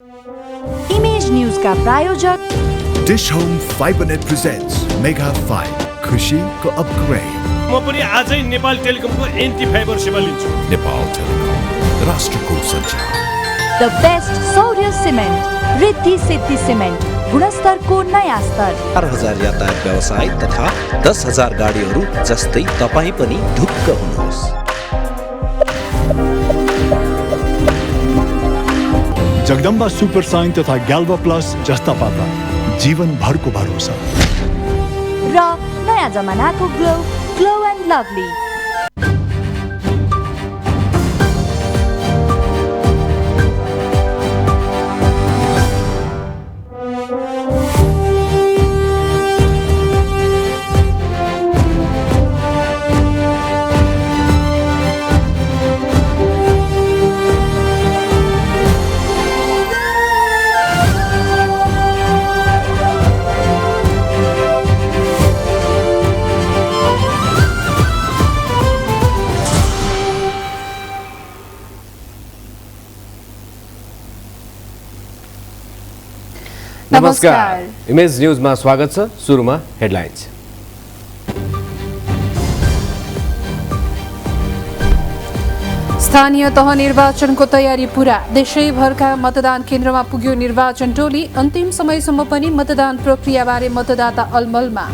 Image news का प्रायोजक dish home Fibernet presents mega 5 खुशी को अपग्रेड। म पनि आजै नेपाल टेलिकमको एन्टी फाइबर सेवा लिन्छु। नेपाल टेलिकम राष्ट्रको सञ्चार। द बेस्ट सौर्य सिमेन्ट, रिद्धि सिद्धि सिमेन्ट, गुणस्तरको नयाँ स्तर। 4,000 यातायात व्यवसाय तथा 10,000 गाडीहरू जस्तै तपाईँ पनि ढुक्क हुनुहोस्। जगदम्बा सुपर साइन तथा ग्याल्वा प्लस जस्ता पाता जीवन भरको भरोसा र नयाँ जमानाको ग्लो एन्ड लभली। नमस्कार, इमेज न्यूजमा स्वागत छ। सुरुमा हेडलाइन्स। स्थानीय तह निर्वाचनको तयारी पूरा। देशैभरका मतदान केन्द्रमा पुग्यो निर्वाचन टोली। अन्तिम समयसम्म पनि मतदान प्रक्रियाबारे मतदाता अलमलमा।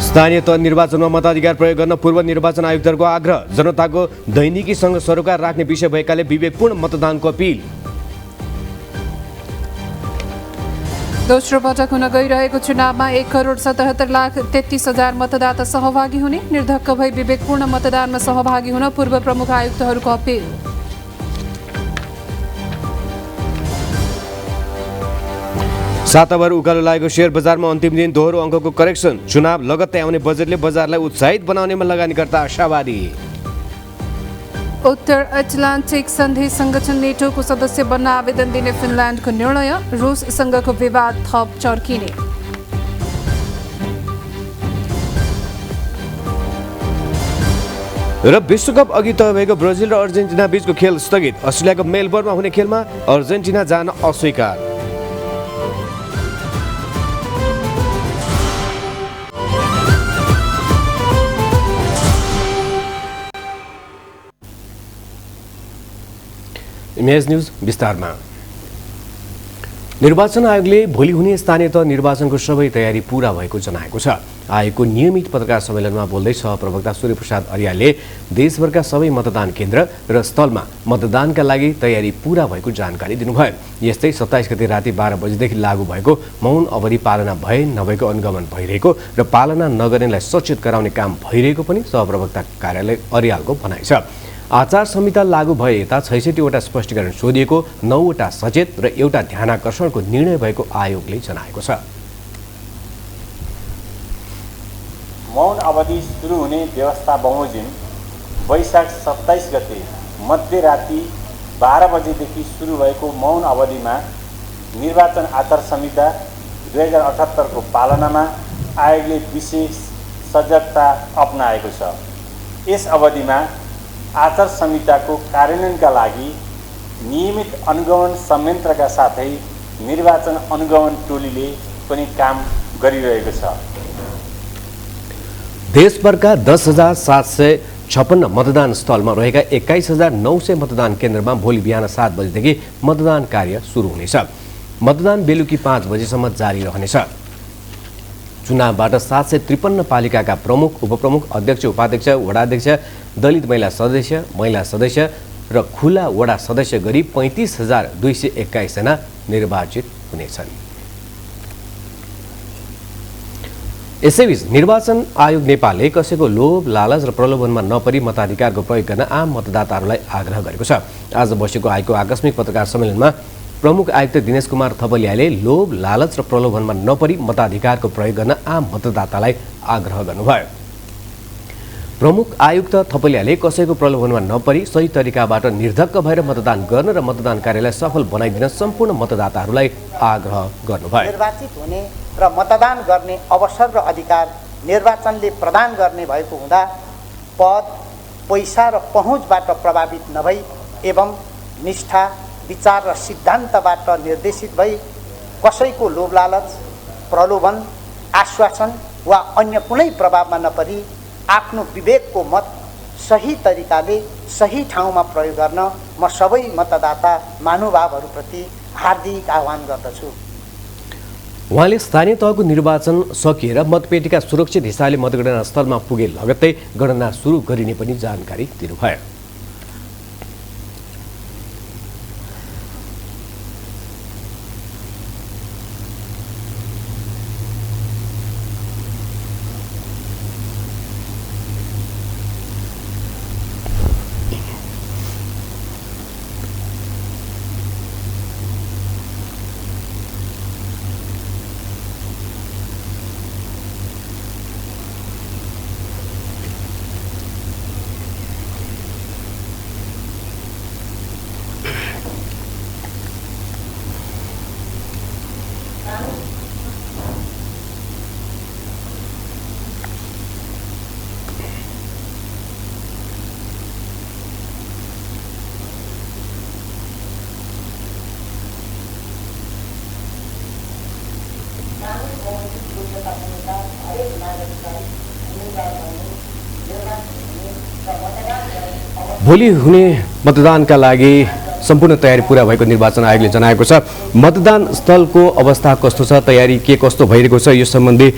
स्थानीय तह निर्वाचनमा मताधिकार प्रयोग गर्न पूर्व निर्वाचन आयुक्तहरूको आग्रह। जनताको दैनिकीसँग सरोकार राख्ने विषय भएकाले विवेकपूर्ण मतदानको अपील। दोस्रो पटक हुन गइरहेको चुनावमा 1,77,33,000 मतदाता सहभागी हुने। निर्धक्क भई विवेकपूर्ण मतदानमा सहभागी हुन पूर्व प्रमुख आयुक्तहरूको अपील। साताभर उकालो लागेको शेयर बजारमा अन्तिम दिन दोहोरो अङ्कको करेक्सन। चुनाव लगत्तै आउने बजेटले बजारलाई उत्साहित बनाउनेमा लगानीकर्ता आशावादी। उत्तर एटलान्टिक सन्धि संगठन नेटोको सदस्य बन्न आवेदन दिने फिनल्यान्डको निर्णय। रुससँगको विवाद थप चर्किने। र विश्वकप अघि तय भएको ब्राजिल र अर्जेन्टिना बीचको खेल स्थगित। अस्ट्रेलियाको मेलबर्नमा हुने खेलमा अर्जेन्टिना जान अस्वीकार। इमेज न्यूज विस्तारमा। निर्वाचन आयोगले भोलि हुने स्थानीय तह निर्वाचनको सबै तयारी पूरा भएको जनाएको छ। आयोगको नियमित पत्रकार सम्मेलनमा बोल्दै सहप्रवक्ता सूर्यप्रसाद अर्यालले देशभरका सबै मतदान केन्द्र र स्थलमा मतदानका लागि तयारी पूरा भएको जानकारी दिनुभयो। यस्तै 27 गते राति 12 बजेदेखि लागू भएको मौन अवधि पालना भए नभएको अनुगमन भइरहेको र पालना नगर्नेलाई सचेत गराउने काम भइरहेको पनि सहप्रवक्ता कार्यालय अर्यालको भनाइ छ। आचार संहिता लागू भए यता 66वटा स्पष्टीकरण सोधिएको, 9वटा सचेत र एउटा ध्यानाकर्षणको निर्णय भएको आयोगले जनाएको छ। मौन अवधि सुरु हुने व्यवस्था बमोजिम वैशाख 27 गते मध्यराति 12 बजेदेखि सुरु भएको मौन अवधिमा निर्वाचन आचार संहिता 2078 को पालनामा आयोगले विशेष सजगता अपनाएको छ। यस अवधिमा आचार संहिताको कार्यान्वयनका लागि नियमित अनुगमन संयन्त्रका साथै निर्वाचन अनुगमन टोलीले पनि काम गरिरहेको छ। देशभरका 10,756 मतदान स्थलमा रहेका 21,900 मतदान केन्द्रमा भोलि बिहान 7 बजेदेखि मतदान कार्य सुरु हुनेछ। मतदान बेलुकी 5 बजेसम्म जारी रहनेछ। चुनावबाट 753 पालिकाका प्रमुख, उपप्रमुख, अध्यक्ष, उपाध्यक्ष, वडाध्यक्ष, दलित महिला सदस्य र खुला वडा सदस्य गरी 35,221 जना निर्वाचित हुनेछन्। यसैबीच निर्वाचन आयोग नेपालले कसैको लोभ, लालच र प्रलोभनमा नपरी मताधिकारको प्रयोग गर्न आम मतदाताहरूलाई आग्रह गरेको छ। आज बसेको आयोगको आकस्मिक पत्रकार सम्मेलनमा प्रमुख आयुक्त दिनेश कुमार थपलियाले लोभ, लालच र प्रलोभनमा नपरी मताधिकारको प्रयोग गर्न आम मतदातालाई आग्रह गर्नुभयो। प्रमुख आयुक्त थपलियाले कसैको प्रलोभनमा नपरी सही तरिकाबाट निर्धक्क भएर मतदान गर्न र मतदान कार्यलाई सफल बनाइदिन सम्पूर्ण मतदाताहरूलाई आग्रह गर्नुभयो। निर्वाचित हुने र मतदान गर्ने अवसर र अधिकार निर्वाचनले प्रदान गर्ने भएको हुँदा पद, पैसा र पहुँचबाट प्रभावित नभई एवं निष्ठा विचार र सिद्धान्तबाट निर्देशित भई कसैको लोभ लालच प्रलोभन आश्वासन वा अन्य कुनै प्रभावमा नपरी आफ्नो विवेकको मत सही तरिकाले सही ठाउँमा प्रयोग गर्न म सबै मतदाता महानुभावहरूप्रति हार्दिक आह्वान गर्दछु। उहाँले स्थानीय तहको निर्वाचन सकिएर मतपेटिका सुरक्षित हिसाबले मतगणना स्थलमा पुगे लगत्तै गणना सुरु गरिने पनि जानकारी दिनुभयो। भोलि हुने मतदानका लागि सम्पूर्ण तयारी पूरा भएको निर्वाचन आयोगले जनाएको छ। मतदान स्थलको अवस्था कस्तो छ, तयारी के कस्तो भइरहेको छ, यो सम्बन्धी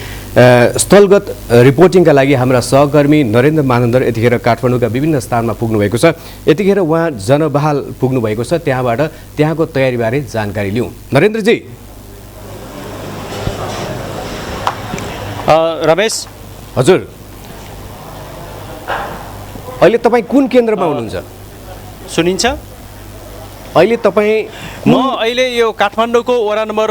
स्थलगत रिपोर्टिङका लागि हाम्रा सहकर्मी नरेन्द्र मानन्दर यतिखेर काठमाडौँका विभिन्न स्थानमा पुग्नु भएको छ। यतिखेर उहाँ जनबहाल पुग्नु भएको छ, त्यहाँबाट त्यहाँको तयारीबारे जानकारी लिउँ। नरेन्द्रजी। रमेश हजुर, अहिले तपाईँ कुन केन्द्रमा हुनुहुन्छ? सुनिन्छ? अहिले तपाईँ म अहिले यो काठमाडौँको वडा नम्बर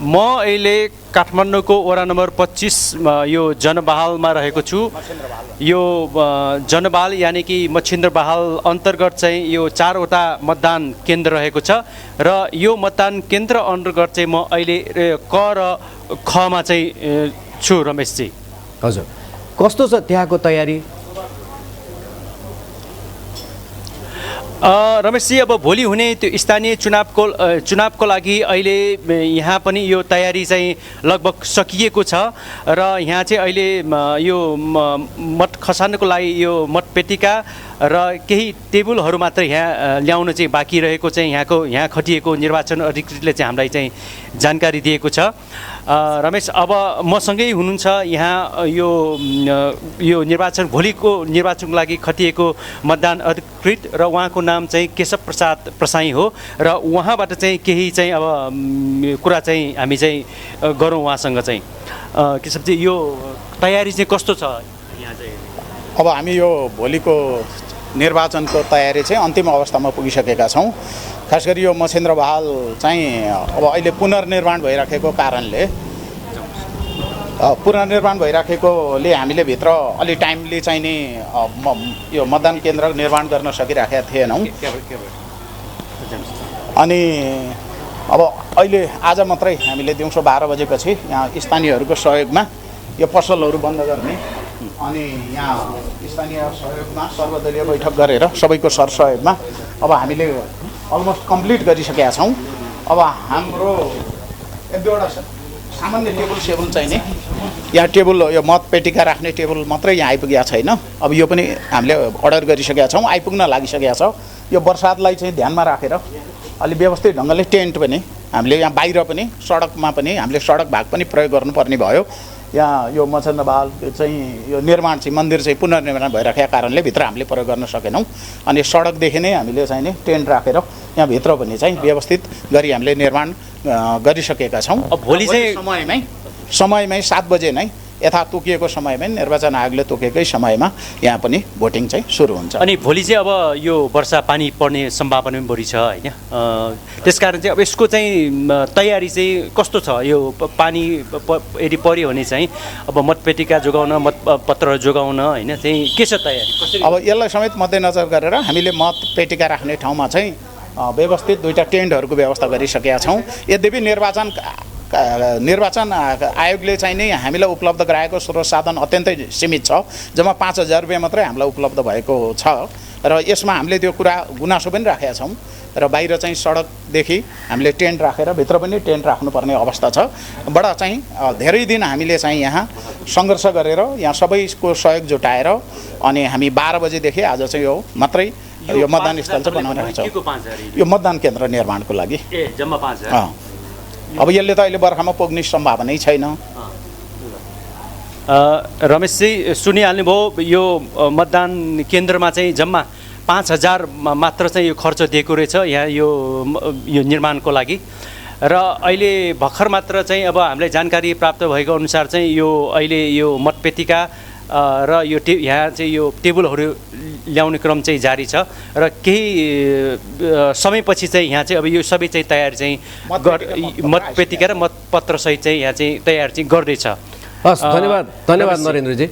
म अहिले काठमाडौँको वडा नम्बर 25 यो जनबहालमा रहेको छु। यो जनबहाल यानि कि मच्छिन्द्र बहाल अन्तर्गत चाहिँ यो 4वटा मतदान केन्द्र रहेको छ र यो मतदान केन्द्र अन्तर्गत चाहिँ म अहिले क र खमा चाहिँ छु रमेशजी। हजुर, कस्तो छ त्यहाँको तयारी? रमेशजी, अब भोलि हुने त्यो स्थानीय चुनावको लागि अहिले यहाँ पनि यो तयारी चाहिँ लगभग सकिएको छ र यहाँ चाहिँ अहिले यो मत खसाल्नको लागि यो मतपेटिका र केही टेबलहरू मात्र यहाँ ल्याउन चाहिँ बाँकी रहेको चाहिँ यहाँ खटिएको निर्वाचन अधिकृतले चाहिँ हामीलाई चाहिँ जानकारी दिएको छ। रमेश, अब मसँगै हुनुहुन्छ यहाँ यो निर्वाचन भोलिको निर्वाचनको लागि खटिएको मतदान अधिकृत र उहाँको नाम चाहिँ केशव प्रसाद प्रसाई हो र उहाँबाट चाहिँ केही चाहिँ अब कुरा चाहिँ हामी चाहिँ गरौँ उहाँसँग चाहिँ। केशवजी, यो तयारी चाहिँ कस्तो छ यहाँ चाहिँ? अब हामी यो भोलिको निर्वाचनको तयारी चाहिँ अन्तिम अवस्थामा पुगिसकेका छौँ। खास गरी यो मच्छिन्द्र बहाल चाहिँ अब अहिले पुनर्निर्माण भइराखेको कारणले हामीले भित्र अलि टाइमली चाहिँ नि यो मतदान केन्द्र निर्माण गर्न सकिराखेका थिएनौँ। अनि अब अहिले आज मात्रै हामीले दिउँसो 12 बजेपछि यहाँ स्थानीयहरूको सहयोगमा यो पसलहरू बन्द गर्ने अनि यहाँ स्थानीय सहयोगमा सर्वदलीय बैठक गरेर सबैको सरसहयोगमा अब हामीले अलमोस्ट कम्प्लिट गरिसकेका छौँ। अब हाम्रो एक दुईवटा सामान्य टेबल चाहिँ नि यहाँ यो मतपेटिका राख्ने टेबल मात्रै यहाँ आइपुगेको छैन। अब यो पनि हामीले अर्डर गरिसकेका छौँ, आइपुग्न लागिसकेका छ। यो बर्सातलाई चाहिँ ध्यानमा राखेर अलि व्यवस्थित ढङ्गले टेन्ट पनि हामीले यहाँ बाहिर पनि सडकमा पनि हामीले सडक भाग पनि प्रयोग गर्नुपर्ने भयो। यहाँ यो मच्छिन्द्र बहाल चाहिँ यो निर्माण चाहिँ मन्दिर चाहिँ पुनर्निर्माण भइराखेका कारणले भित्र हामीले प्रयोग गर्न सकेनौँ। अनि सडकदेखि नै हामीले चाहिँ नि टेन्ट राखेर यहाँ भित्र पनि चाहिँ व्यवस्थित गरी हामीले निर्माण गरिसकेका छौँ। भोलि चाहिँ समयमै 7 बजे नै यथा तोकिएको समयमै निर्वाचन आयोगले तोकेकै समयमा यहाँ पनि भोटिङ चाहिँ सुरु हुन्छ। अनि भोलि चाहिँ अब यो वर्षा पानी पर्ने सम्भावना पनि बढी छ होइन, त्यसकारण चाहिँ अब यसको चाहिँ तयारी चाहिँ कस्तो छ? यो पानी यदि पर्यो भने चाहिँ अब मतपेटिका जोगाउन मतपत्र जोगाउन होइन चाहिँ के छ तयारी? अब यसलाई समेत मध्यनजर गरेर हामीले मतपेटिका राख्ने ठाउँमा चाहिँ व्यवस्थित 2टा टेन्टहरूको व्यवस्था गरिसकेका छौँ। यद्यपि निर्वाचन निर्वाचन आयोगले चाहिँ नै हामीलाई उपलब्ध गराएको स्रोत साधन अत्यन्तै सीमित छ। जम्मा 5,000 रुपियाँ मात्रै हामीलाई उपलब्ध भएको छ र यसमा हामीले त्यो कुरा गुनासो पनि राखेका छौँ र बाहिर चाहिँ सडकदेखि हामीले टेन्ट राखेर भित्र पनि टेन्ट राख्नुपर्ने अवस्था छ। बडा चाहिँ धेरै दिन हामीले चाहिँ यहाँ सङ्घर्ष गरेर यहाँ सबैको सहयोग जुटाएर अनि हामी 12 बजेदेखि आज चाहिँ यो मात्रै यो मतदान स्थल चाहिँ बनाइरहेको छौँ। यो मतदान केन्द्र निर्माणको लागि जम्मा 5,000। अब यसले त अहिले बर्खामा पुग्ने सम्भावनै छैन। रमेशजी सुनिहाल्नुभयो यो मतदान केन्द्रमा चाहिँ जम्मा 5,000 मात्र चाहिँ यो खर्च दिएको रहेछ यहाँ यो निर्माणको लागि र अहिले भर्खर मात्र चाहिँ अब हामीलाई जानकारी प्राप्त भएको अनुसार चाहिँ यो अहिले यो मतपेटिका र यो यहाँ चाहिँ यो टेबलहरू ल्याउने क्रम चाहिँ जारी छ र केही समयपछि चाहिँ यहाँ चाहिँ अब यो सबै चाहिँ तयारी चाहिँ मतपेटिका र मतपत्रसहित चाहिँ यहाँ चाहिँ तयारी चाहिँ गर्दैछ। हस्, धन्यवाद नरेन्द्रजी।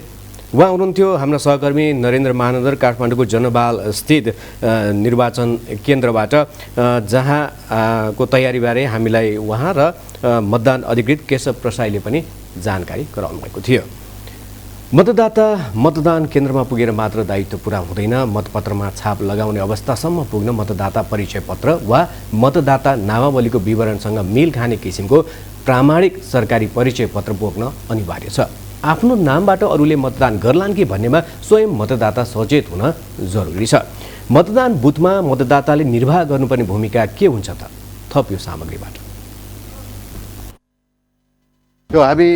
उहाँ हुनुहुन्थ्यो हाम्रा सहकर्मी नरेन्द्र महानगर काठमाडौँको जनबाल स्थित निर्वाचन केन्द्रबाट जहाँ को तयारीबारे हामीलाई उहाँ र मतदान अधिकृत केशव प्रसाईले पनि जानकारी गराउनु भएको थियो। मतदाता मतदान केन्द्रमा पुगेर मात्र दायित्व पुरा हुँदैन, मतपत्रमा छाप लगाउने अवस्थासम्म पुग्न मतदाता परिचय पत्र वा मतदाता नामावलीको विवरणसँग मेल खाने किसिमको प्रामाणिक सरकारी परिचय पत्र बोक्न अनिवार्य छ। आफ्नो नामबाट अरूले मतदान गर्लान् कि भन्नेमा स्वयं मतदाता सचेत हुन जरुरी छ। मतदान बुथमा मतदाताले निर्वाह गर्नुपर्ने भूमिका के हुन्छ त? थप यो सामग्रीबाट। यो हामी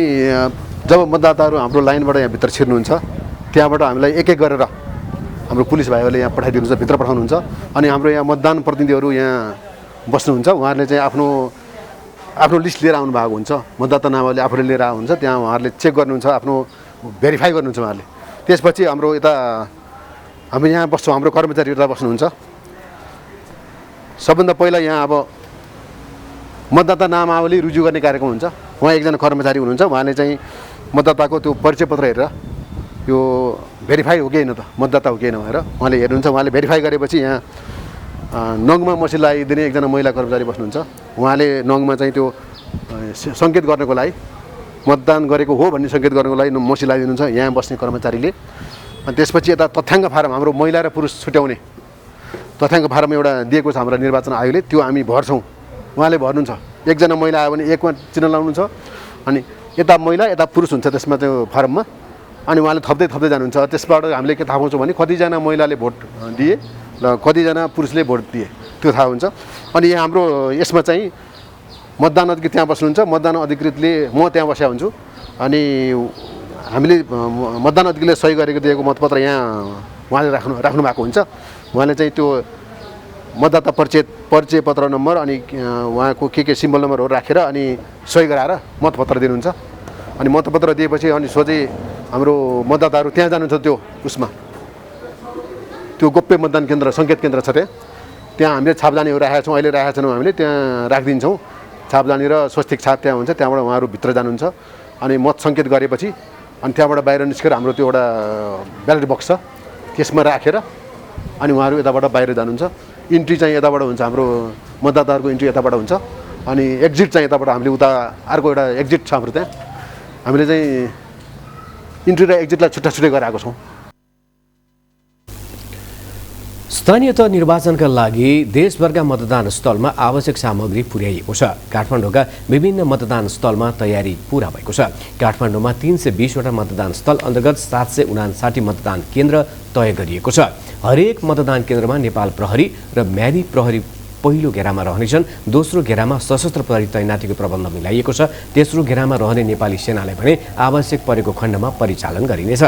जब मतदाताहरू हाम्रो लाइनबाट यहाँ भित्र छिर्नुहुन्छ त्यहाँबाट हामीलाई एक एक गरेर हाम्रो पुलिस भाइहरूले यहाँ पठाइदिनुहुन्छ, भित्र पठाउनुहुन्छ अनि हाम्रो यहाँ मतदान प्रतिनिधिहरू यहाँ बस्नुहुन्छ। उहाँहरूले चाहिँ आफ्नो लिस्ट लिएर आउनु भएको हुन्छ, मतदाता नामावली आफूले लिएर आएको हुन्छ, त्यहाँ उहाँहरूले चेक गर्नुहुन्छ, आफ्नो भेरिफाई गर्नुहुन्छ उहाँहरूले। त्यसपछि हाम्रो यता हामी यहाँ बस्छौँ, हाम्रो कर्मचारीहरू यता बस्नुहुन्छ। सबभन्दा पहिला यहाँ अब मतदाता नामावली रुजु गर्ने कार्यक्रम हुन्छ। उहाँ एकजना कर्मचारी हुनुहुन्छ, उहाँले चाहिँ मतदाताको त्यो परिचय पत्र हेरेर यो भेरिफाई हो कि होइन त, मतदाता हो कि होइन भनेर उहाँले हेर्नुहुन्छ। उहाँले भेरिफाई गरेपछि यहाँ नङमा मसी लगाइदिने एकजना महिला कर्मचारी बस्नुहुन्छ। उहाँले नङमा चाहिँ त्यो सङ्केत गर्नको लागि, मतदान गरेको हो भन्ने सङ्केत गर्नको लागि मसी लगाइदिनुहुन्छ यहाँ बस्ने कर्मचारीले। अनि त्यसपछि यता तथ्याङ्क फारम, हाम्रो महिला र पुरुष छुट्याउने तथ्याङ्क फारम एउटा दिएको छ हाम्रो निर्वाचन आयोगले, त्यो हामी भर्छौँ। उहाँले भर्नुहुन्छ। एकजना महिला आयो भने एकमा चिन्ह लाउनुहुन्छ अनि यता महिला यता पुरुष हुन्छ त्यसमा त्यो फारममा। अनि उहाँले थप्दै जानुहुन्छ। त्यसबाट हामीले के थाहा पाउँछौँ भने कतिजना महिलाले भोट दिए र कतिजना पुरुषले भोट दिए त्यो थाहा हुन्छ। अनि यहाँ हाम्रो यसमा चाहिँ मतदान अधिकृत त्यहाँ बस्नुहुन्छ। मतदान अधिकृतले म त्यहाँ बसेको हुन्छु अनि हामीले मतदान अधिकृतले सही गरेको दिएको मतपत्र यहाँ उहाँले राख्नु भएको हुन्छ। उहाँले चाहिँ त्यो मतदाता परिचय पत्र नम्बर अनि उहाँको के सिम्बल नम्बरहरू राखेर अनि सही गराएर मतपत्र दिनुहुन्छ। अनि मतपत्र दिएपछि अनि सोझै हाम्रो मतदाताहरू त्यहाँ जानुहुन्छ। त्यो उसमा त्यो गोप्य मतदान केन्द्र सङ्केत केन्द्र छ, त्यहाँ हामीले छापजानीहरू राखेका छौँ। अहिले राखेका छैनौँ हामीले, त्यहाँ राखिदिन्छौँ। छापजानी र स्वस्तिक छाप त्यहाँ हुन्छ, त्यहाँबाट उहाँहरू भित्र जानुहुन्छ। अनि मत सङ्केत गरेपछि अनि त्यहाँबाट बाहिर निस्केर हाम्रो त्यो एउटा ब्यालेट बक्स छ त्यसमा राखेर अनि उहाँहरू यताबाट बाहिर जानुहुन्छ। इन्ट्री चाहिँ यताबाट हुन्छ, हाम्रो मतदाताहरूको इन्ट्री यताबाट हुन्छ अनि एक्जिट चाहिँ यताबाट हामीले उता अर्को एउटा एक्जिट छ हाम्रो त्यहाँ। हामीले चाहिँ इन्ट्री र एक्जिटलाई छुट्टा गराएको छौँ। स्थानीय तह निर्वाचनका लागि देशभरका मतदान स्थलमा आवश्यक सामग्री पुर्याइएको छ। काठमाडौँका विभिन्न मतदान स्थलमा तयारी पूरा भएको छ। काठमाडौँमा 320वटा मतदान स्थल अन्तर्गत 759 मतदान केन्द्र तय गरिएको छ। हरेक मतदान केन्द्रमा नेपाल प्रहरी र म्यादी प्रहरी पहिलो घेरामा रहनेछन्। दोस्रो घेरामा सशस्त्र प्रहरी तैनाथीको प्रबन्ध मिलाइएको छ। तेस्रो घेरामा रहने नेपाली सेनालाई भने आवश्यक परेको खण्डमा परिचालन गरिनेछ।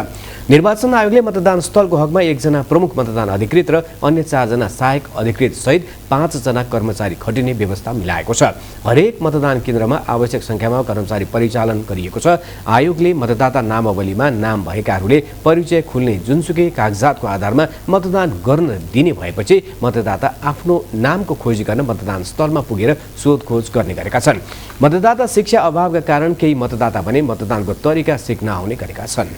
निर्वाचन आयोगले मतदान स्थलको हकमा 1 जना प्रमुख मतदान अधिकृत र अन्य 4 जना सहायक अधिकृत सहित 5 जना कर्मचारी खटिने व्यवस्था मिलाएको छ। हरेक मतदान केन्द्रमा आवश्यक सङ्ख्यामा कर्मचारी परिचालन गरिएको छ। आयोगले मतदाता नामावलीमा नाम भएकाहरूले परिचय खुल्ने जुनसुकै कागजातको आधारमा मतदान गर्न दिने भएपछि मतदाता आफ्नो नामको खोजी गर्न मतदान स्थलमा पुगेर सोधखोज गर्ने गरेका छन्। मतदाता शिक्षा अभावका कारण केही मतदाता भने मतदानको तरिका सिक्न आउने गरेका छन्।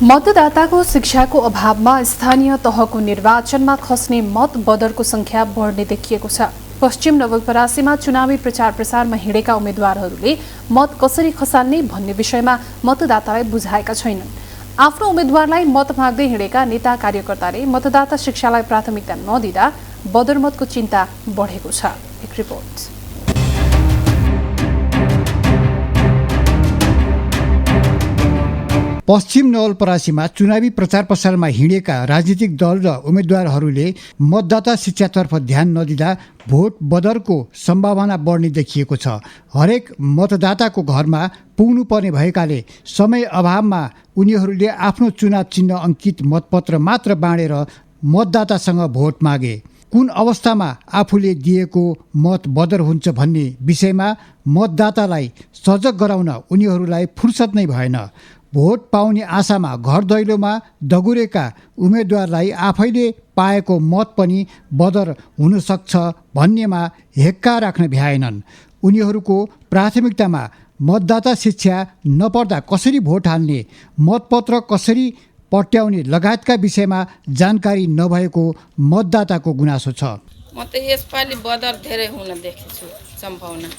मतदाताको शिक्षाको अभावमा स्थानीय तहको निर्वाचनमा खस्ने मत बदरको संख्या बढ्ने देखिएको छ। पश्चिम नवलपरासीमा चुनावी प्रचार प्रसारमा हिँडेका उम्मेद्वारहरूले मत कसरी खसाल्ने भन्ने विषयमा मतदातालाई बुझाएका छैनन्। आफ्नो उम्मेद्वारलाई मत माग्दै हिँडेका नेता कार्यकर्ताले मतदाता शिक्षालाई प्राथमिकता नदिँदा बदरमतको चिन्ता बढेको छ। एक रिपोर्ट। पश्चिम नवलपरासीमा चुनावी प्रचार प्रसारमा हिँडेका राजनीतिक दल र उम्मेद्वारहरूले मतदाता शिक्षातर्फ ध्यान नदिँदा भोट बदरको सम्भावना बढ्ने देखिएको छ। हरेक मतदाताको घरमा पुग्नुपर्ने भएकाले समय अभावमा उनीहरूले आफ्नो चुनाव चिन्ह अङ्कित मतपत्र मात्र बाँडेर मतदातासँग भोट मागे। कुन अवस्थामा आफूले दिएको मत बदर हुन्छ भन्ने विषयमा मतदातालाई सजग गराउन उनीहरूलाई फुर्सद नै भएन। भोट पाउने आशामा घर दैलोमा दगुरेका उम्मेद्वारलाई आफैले पाएको मत पनि बदर हुन सक्छ भन्नेमा हेक्का राख्न भ्याएनन्। उनीहरूको प्राथमिकतामा मतदाता शिक्षा नपर्दा कसरी भोट हाल्ने, मतपत्र कसरी पट्याउने लगायतका विषयमा जानकारी नभएको मतदाताको गुनासो छ। म त यसपालि बदर धेरै हुन देखेछु सम्भावना,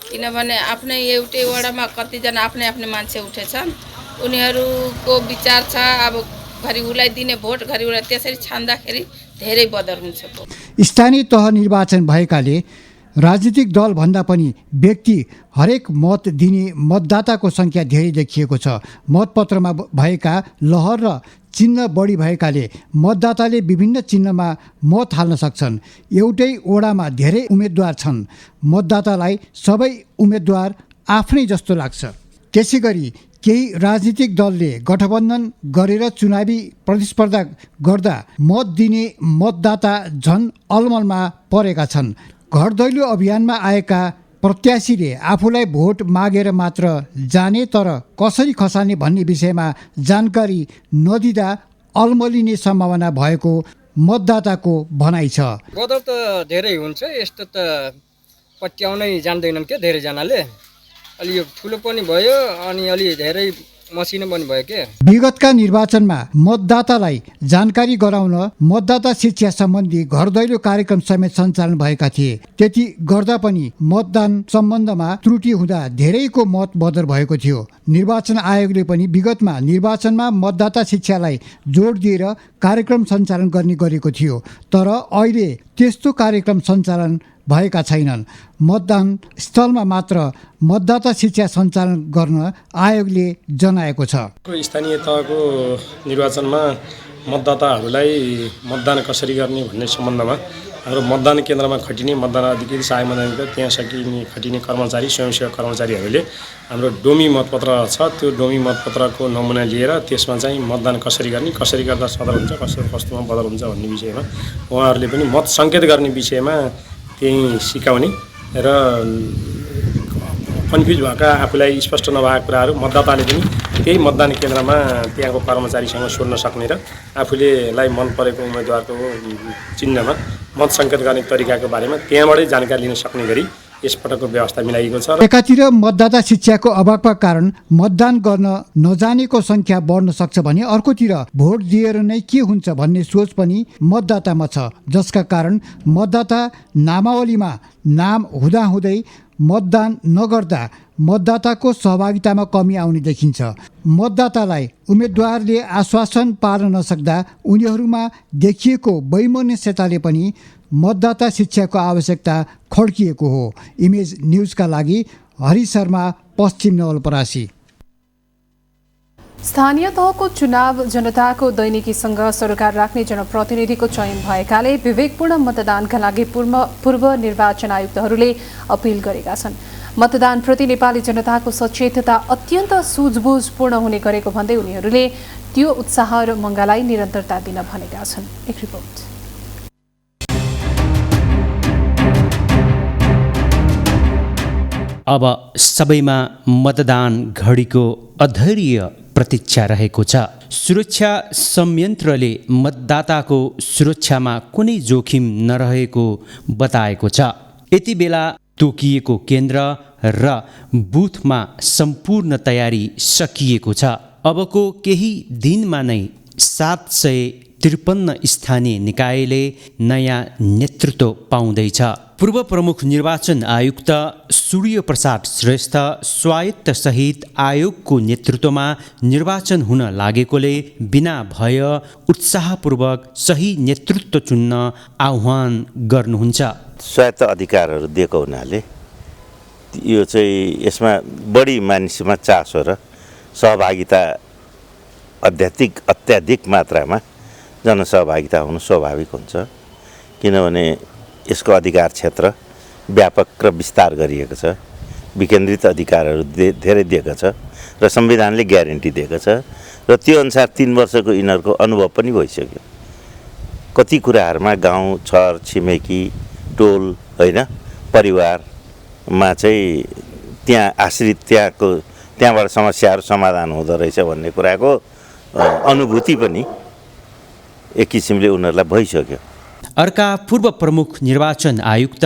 किनभने आफ्नै एउटै वडामा कतिजना आफ्नै आफ्नै मान्छे उठेछन्। उनीहरूको विचार छ अब घरि उसलाई दिने भोट घरि उसलाई, त्यसरी छान्दाखेरि धेरै बदर हुन्छ। स्थानीय तह निर्वाचन भएकाले राजनीतिक दल भन्दा पनि व्यक्ति हरेक मत दिने मतदाताको सङ्ख्या धेरै देखिएको छ। मतपत्रमा भएका लहर र चिन्ह बढी भएकाले मतदाताले विभिन्न चिन्हमा मत हाल्न सक्छन्। एउटै ओडामा धेरै उम्मेद्वार छन्, मतदातालाई सबै उम्मेद्वार आफ्नै जस्तो लाग्छ। त्यसै गरी केही राजनीतिक दलले गठबन्धन गरेर चुनावी प्रतिस्पर्धा गर्दा मत दिने मतदाता झन् अलमलमा परेका छन्। घर दैलो अभियानमा आएका प्रत्याशीले आफूलाई भोट मागेर मात्र जाने तर कसरी खसाल्ने भन्ने विषयमा जानकारी नदिँदा अलमलिने सम्भावना भएको मतदाताको भनाइ छ। बदर त धेरै हुन्छ, यस्तो त पट्याउनै जान्दैनन् के धेरैजनाले। अलि यो ठुलो पनि भयो अनि अलि धेरै मसिनो पनि भयो के। विगतका निर्वाचनमा मतदातालाई जानकारी गराउन मतदाता शिक्षा सम्बन्धी घर दैलो कार्यक्रम समेत सञ्चालन भएका थिए। त्यति गर्दा पनि मतदान सम्बन्धमा त्रुटि हुँदा धेरैको मत बदर भएको थियो। निर्वाचन आयोगले पनि विगतमा निर्वाचनमा मतदाता शिक्षालाई जोड दिएर कार्यक्रम सञ्चालन गर्ने गरेको थियो, तर अहिले त्यस्तो कार्यक्रम सञ्चालन भएका छैनन्। मतदान स्थलमा मात्र मतदाता शिक्षा सञ्चालन गर्न आयोगले जनाएको छ। स्थानीय तहको निर्वाचनमा मतदाताहरूलाई मतदान कसरी गर्ने भन्ने सम्बन्धमा हाम्रो मतदान केन्द्रमा खटिने मतदान अधिकारी, सहायक मतदान त्यहाँ खटिने कर्मचारी, स्वयंसेवक कर्मचारीहरूले हाम्रो डोमी मतपत्र छ, त्यो डोमी मतपत्रको नमुना लिएर त्यसमा चाहिँ मतदान कसरी गर्ने, कसरी गर्दा सदर हुन्छ, कसरी कस्तोमा बदर हुन्छ भन्ने विषयमा उहाँहरूले पनि मत सङ्केत गर्ने विषयमा त्यही सिकाउने र कन्फ्युज भएका आफूलाई स्पष्ट नभएका कुराहरू मतदाताले पनि त्यही मतदान केन्द्रमा त्यहाँको कर्मचारीसँग सोध्न सक्ने र आफूलेलाई मन परेको उम्मेदवारको चिन्हमा मत सङ्केत गर्ने तरिकाको बारेमा त्यहाँबाटै जानकारी लिन सक्ने गरी यसपटकको व्यवस्था मिलाइएको छ। एकातिर मतदाता शिक्षाको अभावका कारण मतदान गर्न नजानेको सङ्ख्या बढ्न सक्छ भने अर्कोतिर भोट दिएर नै के हुन्छ भन्ने सोच पनि मतदातामा छ, जसका कारण मतदाता नामावलीमा नाम हुँदाहुँदै मतदान नगर्दा मतदाताको सहभागितामा कमी आउने देखिन्छ। मतदातालाई उम्मेद्वारले आश्वासन पार्न नसक्दा उनीहरूमा देखिएको वैमनस्यताले पनि मतदाता शिक्षाको आवश्यकता खड्किएको हो। इमेज न्युजका लागि हरि शर्मा, पश्चिम नवलपरासी। स्थानीय तहको चुनाव जनताको दैनिकीसँग सरकार राख्ने जनप्रतिनिधिको चयन भएकाले विवेकपूर्ण मतदानका लागि पूर्व निर्वाचन आयुक्तहरूले अपिल गरेका छन्। मतदानप्रति नेपाली जनताको सचेतता अत्यन्त सुझबुझपूर्ण हुने गरेको भन्दै उनीहरूले त्यो उत्साह र मङ्गालाई निरन्तरता दिन भनेका छन्। एक रिपोर्ट। अब सबैमा मतदान घडीको अधैर्य प्रतीक्षा रहेको छ। सुरक्षा संयन्त्रले मतदाताको सुरक्षामा कुनै जोखिम नरहेको बताएको छ। यति बेला तोकिएको केन्द्र र बुथमा सम्पूर्ण तयारी सकिएको छ। अबको केही दिनमा नै 753 स्थानीय निकायले नयाँ नेतृत्व पाउँदैछ। पूर्व प्रमुख निर्वाचन आयुक्त सूर्य प्रसाद श्रेष्ठ स्वायत्त सहित आयोगको नेतृत्वमा निर्वाचन हुन लागेकोले बिना भय उत्साहपूर्वक सही नेतृत्व चुन्न आह्वान गर्नुहुन्छ। स्वायत्त अधिकारहरू दिएको हुनाले यो चाहिँ यसमा बढी मानिसमा चासो र सहभागिता अत्याधिक मात्रामा जनसहभागिता हुनु स्वाभाविक हुन्छ, किनभने यसको अधिकार क्षेत्र व्यापक र विस्तार गरिएको छ। विकेन्द्रित अधिकारहरू धेरै दिएको छ र संविधानले ग्यारेन्टी दिएको छ र त्यो अनुसार 3 वर्षको यिनीहरूको अनुभव पनि भइसक्यो। कति कुराहरूमा गाउँ छर छिमेकी टोल होइन परिवारमा चाहिँ त्यहाँ आश्रित त्यहाँबाट समस्याहरू समाधान हुँदो रहेछ भन्ने कुराको अनुभूति पनि एक किसिमले उनीहरूलाई भइसक्यो। अर्का पूर्व प्रमुख निर्वाचन आयुक्त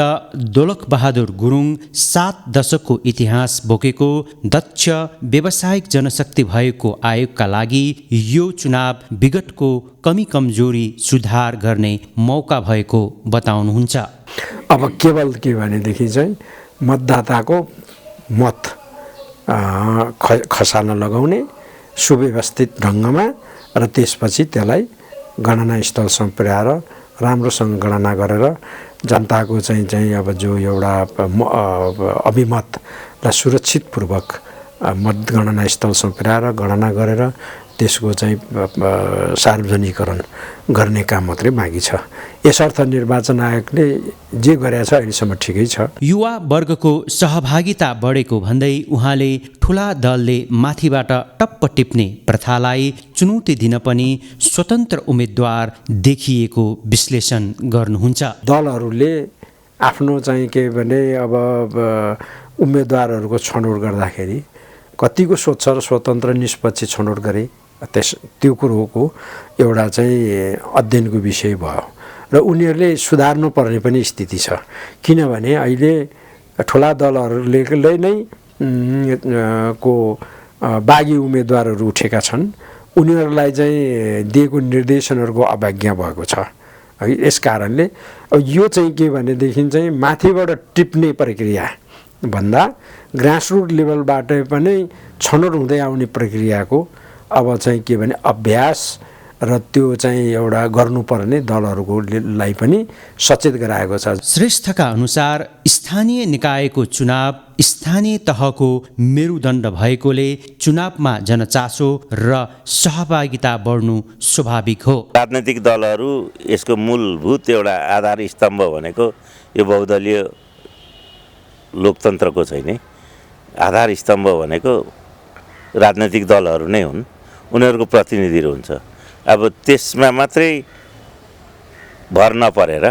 दोलख बहादुर गुरुङ 7 दशकको इतिहास बोकेको दक्ष व्यावसायिक जनशक्ति भएको आयोगका लागि यो चुनाव विगतको कमी कमजोरी सुधार गर्ने मौका भएको बताउनुहुन्छ। अब केवल के भनेदेखि चाहिँ मतदाताको मत खसाल्न लगाउने सुव्यवस्थित ढङ्गमा र त्यसपछि त्यसलाई गणना स्थलसम्म पुर्याएर राम्रोसँग गणना गरेर जनताको चाहिँ अब जो एउटा अभिमतलाई सुरक्षितपूर्वक मतगणना स्थलसम्म पुर्याएर गणना गरेर त्यसको चाहिँ सार्वजनिकरण गर्ने काम मात्रै बाँकी छ। यसर्थ निर्वाचन आयोगले जे गरेको छ अहिलेसम्म ठिकै छ। युवा वर्गको सहभागिता बढेको भन्दै उहाँले ठुला दलले माथिबाट टप्प टिप्ने प्रथालाई चुनौती दिन पनि स्वतन्त्र उम्मेदवार देखिएको विश्लेषण गर्नुहुन्छ। दलहरूले आफ्नो चाहिँ के भने अब उम्मेदवारहरूको छनौट गर्दाखेरि कतिको स्वच्छ र स्वतन्त्र निष्पक्ष छनौट गरे त्यो कुरोको एउटा चाहिँ अध्ययनको विषय भयो र उनीहरूले सुधार्नु पर्ने पनि स्थिति छ। किनभने अहिले ठुला दलहरूले नै को बागी उम्मेदवारहरू उठेका छन्, उनीहरूलाई चाहिँ दिएको निर्देशनहरूको अवज्ञा भएको छ। यस कारणले अब यो चाहिँ के भनेदेखि चाहिँ माथिबाट टिप्ने प्रक्रिया भन्दा ग्रासरुट लेभलबाट पनि छनौट हुँदै आउने प्रक्रियाको अब चाहिँ के भने अभ्यास र त्यो चाहिँ एउटा गर्नुपर्ने दलहरूलाई पनि सचेत गराएको छ। श्रेष्ठका अनुसार स्थानीय निकायको चुनाव स्थानीय तहको मेरुदण्ड भएकोले चुनावमा जनचासो र सहभागिता बढ्नु स्वाभाविक हो। राजनैतिक दलहरू यसको मूलभूत एउटा आधार स्तम्भ भनेको यो बहुदलीय लोकतन्त्रको चाहिँ नि आधार स्तम्भ भनेको राजनैतिक दलहरू नै हुन्, उनीहरूको प्रतिनिधिहरू हुन्छ। अब त्यसमा मात्रै भर नपरेर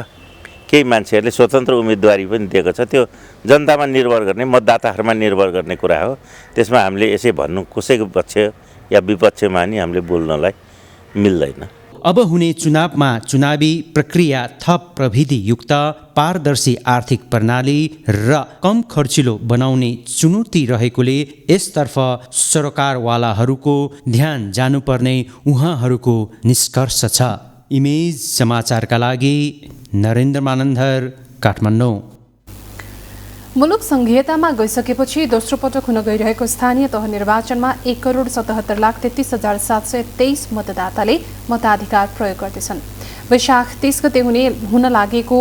केही मान्छेहरूले स्वतन्त्र उम्मेदवारी पनि दिएको छ, त्यो जनतामा निर्भर गर्ने मतदाताहरूमा निर्भर गर्ने कुरा हो। त्यसमा हामीले यसै भन्नु कसैको पक्ष या विपक्षमा नि हामीले बोल्नलाई मिल्दैन। अब हुने चुनावमा चुनावी प्रक्रिया थप प्रविधियुक्त पारदर्शी आर्थिक प्रणाली र कम खर्चिलो बनाउने चुनौती रहेकोले यसतर्फ सरकारवालाहरूको ध्यान जानुपर्ने उहाँहरूको निष्कर्ष छ। इमेज समाचारका लागि नरेन्द्र मानन्धर, काठमाडौँ। मुलुक संघीयतामा गइसकेपछि दोस्रो पटक हुन गइरहेको स्थानीय तह निर्वाचनमा 1,77,33,723 मतदाताले मताधिकार प्रयोग गर्दैछन्। वैशाख 30 गते हुन लागेको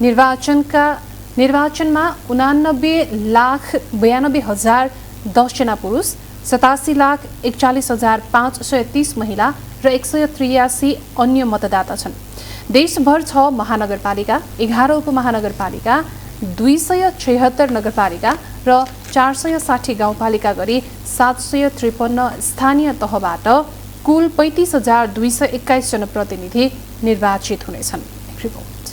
निर्वाचनमा 89,92,010 जना पुरुष, 87,41,530 महिला र 183 अन्य मतदाता छन्। देशभर 6 महानगरपालिका, 11 उपमहानगरपालिका, 276 नगरपालिका र 460 गाउँपालिका गरी 753 स्थानीय तहबाट कुल 35,221 जनप्रतिनिधि निर्वाचित हुनेछन्। रिपोर्ट।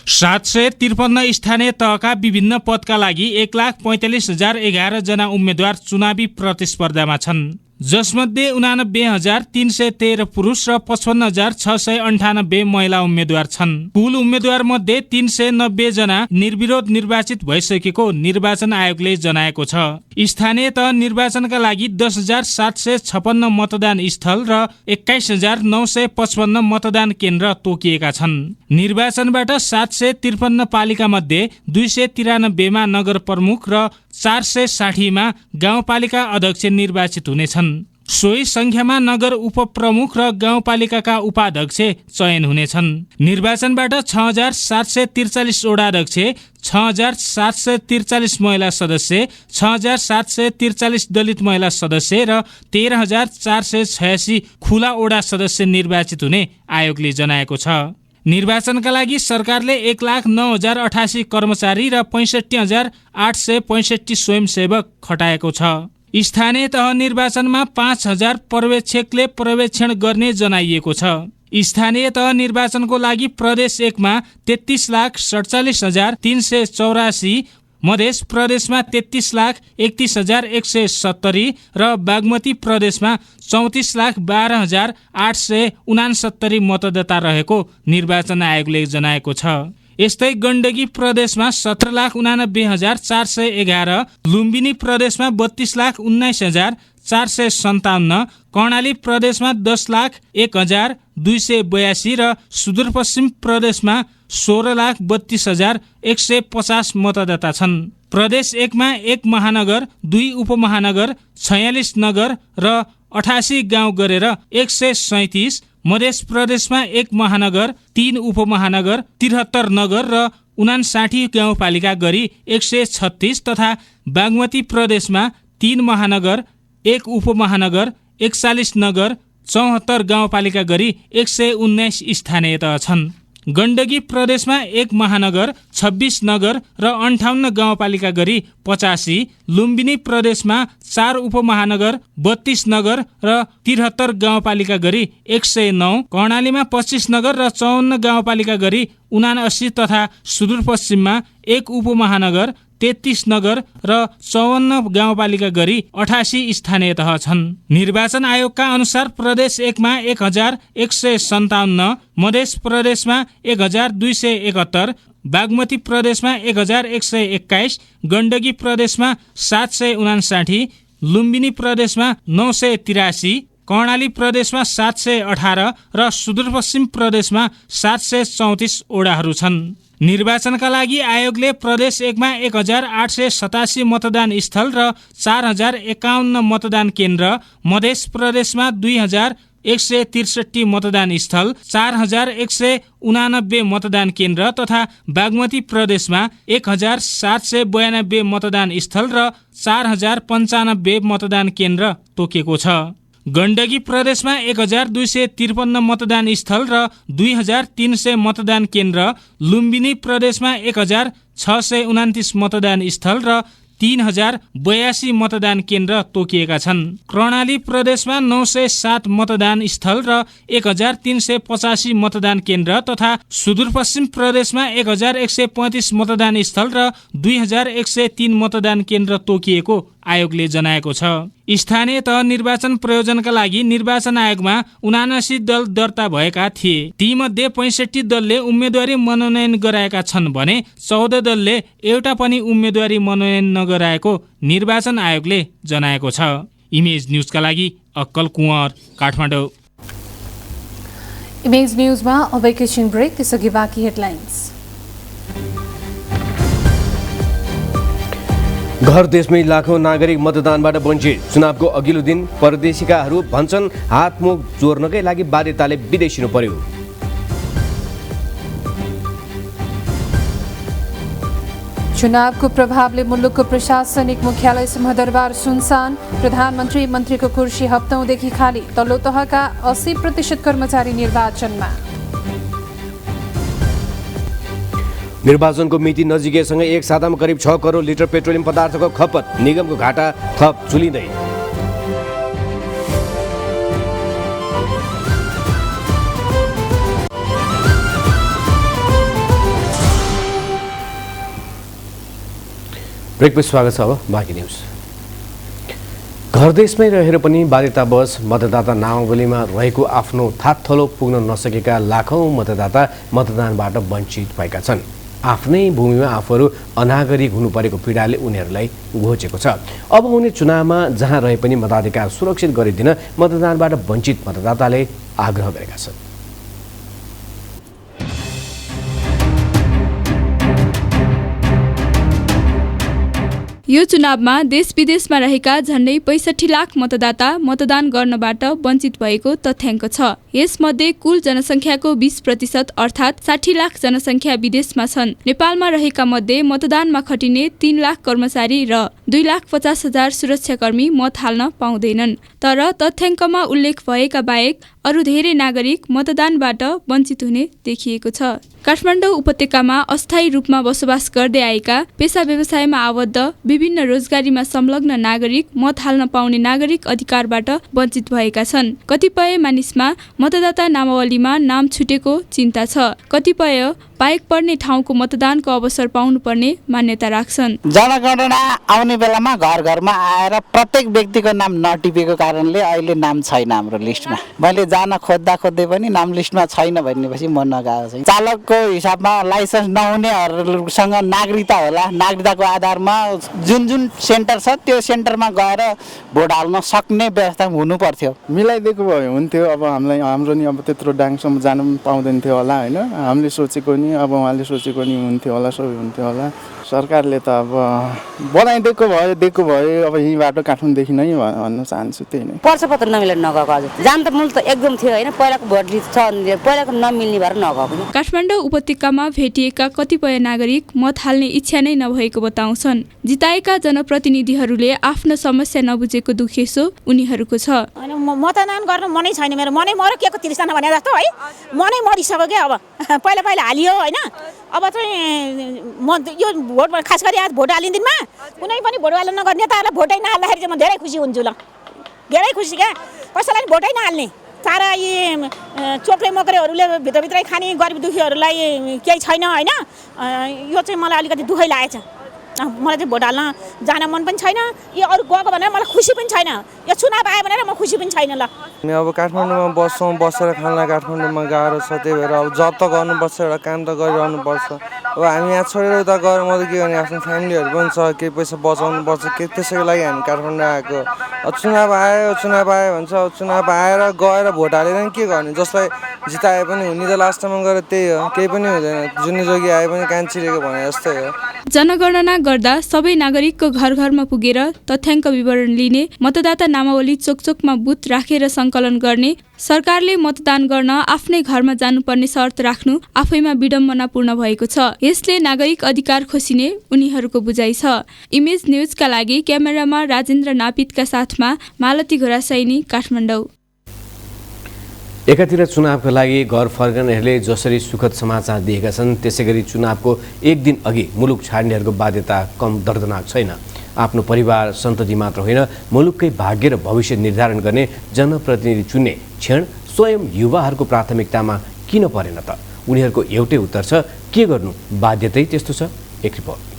753 स्थानीय तहका विभिन्न पदका लागि 1,45,011 जना उम्मेद्वार चुनावी प्रतिस्पर्धामा छन्। जसमध्ये 89,313 पुरुष र 55,698 महिला उम्मेद्वार छन्। कुल उम्मेद्वार मध्ये 390 जना निर्विरोध निर्वाचित भइसकेको निर्वाचन आयोगले जनाएको छ। स्थानीय तह निर्वाचनका लागि 10,756 मतदान स्थल र 21,955 मतदान केन्द्र तोकिएका छन्। निर्वाचनबाट 753 पालिका मध्ये 293 मा नगर प्रमुख र 460 मा गाउँपालिका अध्यक्ष निर्वाचित हुनेछन्। सोही संख्यामा नगर उपप्रमुख र गाउँपालिकाका उपाध्यक्ष चयन हुनेछन्। निर्वाचनबाट 6,743 वडा अध्यक्ष, 6,743 महिला सदस्य, 6,743 दलित महिला सदस्य र 13,486 खुला वडा सदस्य निर्वाचित हुने आयोगले जनाएको छ। निर्वाचनका लागि सरकारले 1,09,088 कर्मचारी र 65,865 स्वयंसेवक खटाएको छ। स्थानीय तह निर्वाचनमा 5,000 पर्यवेक्षकले पर्यवेक्षण गर्ने जनाइएको छ। स्थानीय तह निर्वाचनको लागि प्रदेश 1 मा 33,47,384, मधेस प्रदेशमा 33,31,170 र बागमती प्रदेशमा 34,12,869 मतदाता रहेको निर्वाचन आयोगले जनाएको छ। यस्तै गण्डकी प्रदेशमा 17,89,411, लुम्बिनी प्रदेशमा 32,19,457, कर्णाली प्रदेशमा 10,01,282 र सुदूरपश्चिम प्रदेशमा 16,32,150 मतदाता छन्। प्रदेश 1 मा 1 महानगर, 2 उपमहानगर, 46 नगर र 88 गाउँ गरेर 137, मध्य प्रदेशमा 1 महानगर, 3 उपमहानगर, 73 नगर र 59 गाउँपालिका गरी 136 तथा बागमती प्रदेशमा 3 महानगर, 1 उपमहानगर, 41 नगर, 74 गाउँपालिका गरी 119 स्थानीय तह छन्। गण्डकी प्रदेशमा 1 महानगर, 26 नगर र 58 गाउँपालिका गरी 85, लुम्बिनी प्रदेशमा 4 उपमहानगर, 32 नगर र 73 गाउँपालिका गरी 109, कर्णालीमा 25 नगर र 54 गाउँपालिका गरी 79 तथा सुदूरपश्चिममा 1 उपमहानगर, 33 नगर र 54 गाउँपालिका गरी 88 स्थानीय तह छन्। निर्वाचन आयोगका अनुसार प्रदेश 1 मा 1,157, मध्य प्रदेशमा 1,271, बागमती प्रदेशमा 1,121, गण्डकी प्रदेशमा 759, लुम्बिनी प्रदेशमा 983, कर्णाली प्रदेशमा 718 र सुदूरपश्चिम प्रदेशमा 734 ओडाहरू छन्। निर्वाचनका लागि आयोगले प्रदेश 1 मा 1,887 मतदान स्थल र 4,051 मतदान केन्द्र, मध्य प्रदेशमा 2,163 मतदान स्थल, 4,189 मतदान केन्द्र तथा बागमती प्रदेशमा 1,792 मतदान स्थल र 4,095 मतदान केन्द्र तोकिएको छ। गण्डकी प्रदेशमा 1,253 मतदान स्थल र 2,300 मतदान केन्द्र, लुम्बिनी प्रदेशमा 1,629 मतदान स्थल र 3,082 मतदान केन्द्र तोकिएका छन्। कर्णाली प्रदेशमा 907 मतदान स्थल र 1,385 मतदान केन्द्र तथा सुदूरपश्चिम प्रदेशमा 1,135 मतदान स्थल र 2,103 मतदान केन्द्र तोकिएको आयोगले जनाएको छ। स्थानीय तह निर्वाचन प्रयोजनका लागि निर्वाचन आयोगमा 79 दल दर्ता भएका थिए। तीमध्ये 65 दलले उम्मेदवारी मनोनयन गराएका छन् भने 14 दलले एउटा पनि उम्मेदवारी मनोनयन नगराएको निर्वाचन आयोगले जनाएको छ। इमेज न्यूजका लागि अक्कल कुँवर, काठमाडौँ। इमेज न्यूजमा अब एकैछिन ब्रेक, त्यसअघि बाँकी हेडलाइन्स। घर देशमै लाखौं नागरिक मतदानबाट वञ्चित, चुनावको अघिल्लो दिन परदेशीकाहरू भन्छन् हातमुख जोर्नकै लागि बाध्यताले विदेशिनु पर्यो। चुनावको प्रभावले मुलुकको प्रशासनिक मुख्यालय सिंहदरबार सुनसान, प्रधानमन्त्री मन्त्रीको कुर्सी हप्तौँदेखि खाली, तल्लो तहका 80% कर्मचारी निर्वाचनमा। निर्वाचनको मिति नजिकैसँगै एक सातामा करिब 6 करोड लिटर पेट्रोलियम पदार्थको खपत, निगमको घाटा थप झुलिँदै। ब्रेकपछि स्वागत छ। अब बाँकी न्युज। घर देशमै रहेर पनि बाध्यतावश मतदाता नामावलीमा रहेको आफ्नो थातथलो पुग्न नसकेका लाखौँ मतदाता मतदानबाट वञ्चित भएका छन्। आफ्नै भूमिमा आफूहरू अनागरिक हुनु परेको पीडाले उनीहरूलाई घोचेको छ। अब हुने चुनावमा जहाँ रहे पनि मताधिकार सुरक्षित गरिदिन मतदानबाट वञ्चित मतदाताले आग्रह गरेका छन्। यो चुनावमा देश विदेशमा रहेका झन्डै 65 लाख मतदाता मतदान गर्नबाट वञ्चित भएको तथ्याङ्क छ। यसमध्ये कुल जनसङ्ख्याको 20% अर्थात् 60 लाख जनसङ्ख्या विदेशमा छन्। नेपालमा रहेका मध्ये मतदानमा खटिने 3 लाख कर्मचारी र 2,50,000 सुरक्षाकर्मी मत हाल्न पाउँदैनन्। तर तथ्याङ्कमा उल्लेख भएका बाहेक अरू धेरै नागरिक मतदानबाट वञ्चित हुने देखिएको छ। काठमाडौँ उपत्यकामा अस्थायी रूपमा बसोबास गर्दै आएका पेसा व्यवसायमा आबद्ध विभिन्न रोजगारीमा संलग्न नागरिक मत हाल्न पाउने नागरिक अधिकारबाट वञ्चित भएका छन्। कतिपय मानिसमा मतदाता नामावलीमा नाम छुटेको चिन्ता छ। कतिपय बाहेक पर्ने ठाउँको मतदानको अवसर पाउनुपर्ने मान्यता राख्छन्। जनगणना आउने बेलामा घर घरमा आएर प्रत्येक व्यक्तिको नाम नटिपेको कारणले अहिले नाम छैन हाम्रो लिस्टमा। मैले जान खोज्दै पनि नाम लिस्टमा छैन भनेपछि म नगएको छु। चालकको हिसाबमा लाइसेन्स नहुनेहरूसँग नागरिकता होला। नागरिकताको आधारमा जुन सेन्टर छ त्यो सेन्टरमा गएर भोट हाल्न सक्ने व्यवस्था हुनु पर्थ्यो। मिलाइदिएको भए हुन्थ्यो। अब हाम्रो नि अब त्यत्रो डाङसम्म जान पनि पाउँदैन थियो होला होइन। हामीले सोचेको नि अब उहाँले सोचेको नि हुन्थ्यो होला, सबै हुन्थ्यो होला। सरकारले त अब बनाइदिएको भयो अब यही बाटो काठमाडौँदेखि नै भन्न चाहन्छु। त्यही नै पर्चपत्र नमिलेर नगएको। हजुर जान त मूल त एकदम थियो होइन। पहिलाको भोट छ पहिलाको नमिल्ने भएर नगएको। काठमाडौँ उपत्यकामा भेटिएका कतिपय नागरिक मत हाल्ने इच्छा नै नभएको बताउँछन्। जिताएका जनप्रतिनिधिहरूले आफ्नो समस्या नबुझेको दुखेसो उनीहरूको छ। मतदान गर्न मनै छैन मेरो। मनै मर के को 30 जना भने जस्तो है मनै मरिसक्यो क्या। अब पहिला हालियो होइन। अब चाहिँ म यो भोट खास गरी आज भोट हालिने दिनमा कुनै पनि भोट हाल्न नगर्ने नेताहरूलाई भोटै नहाल्दाखेरि चाहिँ म धेरै खुसी हुन्छु। ल धेरै खुसी क्या। कसैलाई भोटै नहाल्ने सारा यी चोक्रे मकरेहरूले भित्रभित्रै खाने गरिब दुखीहरूलाई केही छैन होइन। यो चाहिँ मलाई अलिकति दुःखै लागेछ। मलाई चाहिँ भोट हाल्न जान मन पनि छैन। यो अरू गएको भनेर मलाई खुसी पनि छैन। यो चुनाव आयो भनेर म खुसी पनि छैन। ल अब काठमाडौँमा बसेर खानलाई काठमाडौँमा गाह्रो छ। त्यही भएर अब जब त गर्नुपर्छ, एउटा काम त गरिरहनु पर्छ। अब हामी यहाँ छोडेर उता गएर म त के गर्ने, आफ्नो फ्यामिलीहरू पनि छ, केही पैसा बचाउनु पर्छ। त्यसैको लागि हामी काठमाडौँ आएको। चुनाव आयो भन्छ। चुनाव आएर गएर भोट हालेर के गर्ने। जसलाई जिताए पनि हुने त लास्टमा गएर त्यही हो, केही पनि हुँदैन। जुनै जोगी आए पनि कान चिरेको भने जस्तै हो। जनगणना गर्दा सबै नागरिकको घर घरमा पुगेर तथ्याङ्क विवरण लिने, मतदाता नामावली चोकचोकमा बुथ राखेर सङ्कलन गर्ने, सरकारले मतदान गर्न आफ्नै घरमा जानुपर्ने शर्त राख्नु आफैमा विडम्बनापूर्ण भएको छ। यसले नागरिक अधिकार खोसिने उनीहरूको बुझाइ छ। इमेज न्युजका लागि क्यामेरामा राजेन्द्र नापितका साथमा मालती घोरासैनी, काठमाडौँ। एकातिर चुनावका लागि घर फर्कनेहरूले जसरी सुखद समाचार दिएका छन्, त्यसैगरी चुनावको एक दिन अघि मुलुक छाड्नेहरूको बाध्यता कम दर्दनाक छैन। आफ्नो परिवार सन्तति मात्र होइन, मुलुककै भाग्य र भविष्य निर्धारण गर्ने जनप्रतिनिधि चुन्ने क्षण स्वयं युवाहरूको प्राथमिकतामा किन परेन त? उनीहरूको एउटै उत्तर छ, के गर्नु, बाध्यतै त्यस्तो छ। एक रिपोर्ट।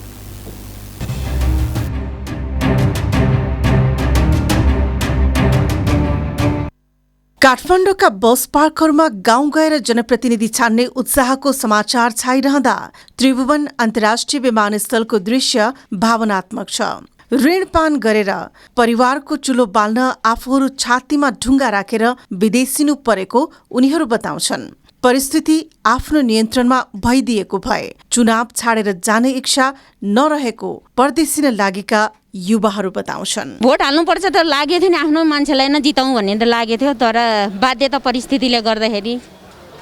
काठमाडौँका बस पार्कहरूमा गाउँ गएर जनप्रतिनिधि छान्ने उत्साहको समाचार छाइरहँदा त्रिभुवन अन्तर्राष्ट्रिय विमानस्थलको दृश्य भावनात्मक छ। ऋणपान गरेर परिवारको चुलो बाल्न आफूहरू छातीमा ढुङ्गा राखेर विदेशिनु परेको उनीहरू बताउँछन्। परिस्थिति आफ्नो नियन्त्रणमा भइदिएको भए चुनाव छाडेर जाने इच्छा नरहेको परदेशिन लागेका युवाहरू बताउँछन्। भोट हाल्नुपर्छ त लागेको थियो नि, आफ्नो मान्छेलाई नै जिताउँ भन्ने त लागेको थियो। तर बाध्यता परिस्थितिले गर्दाखेरि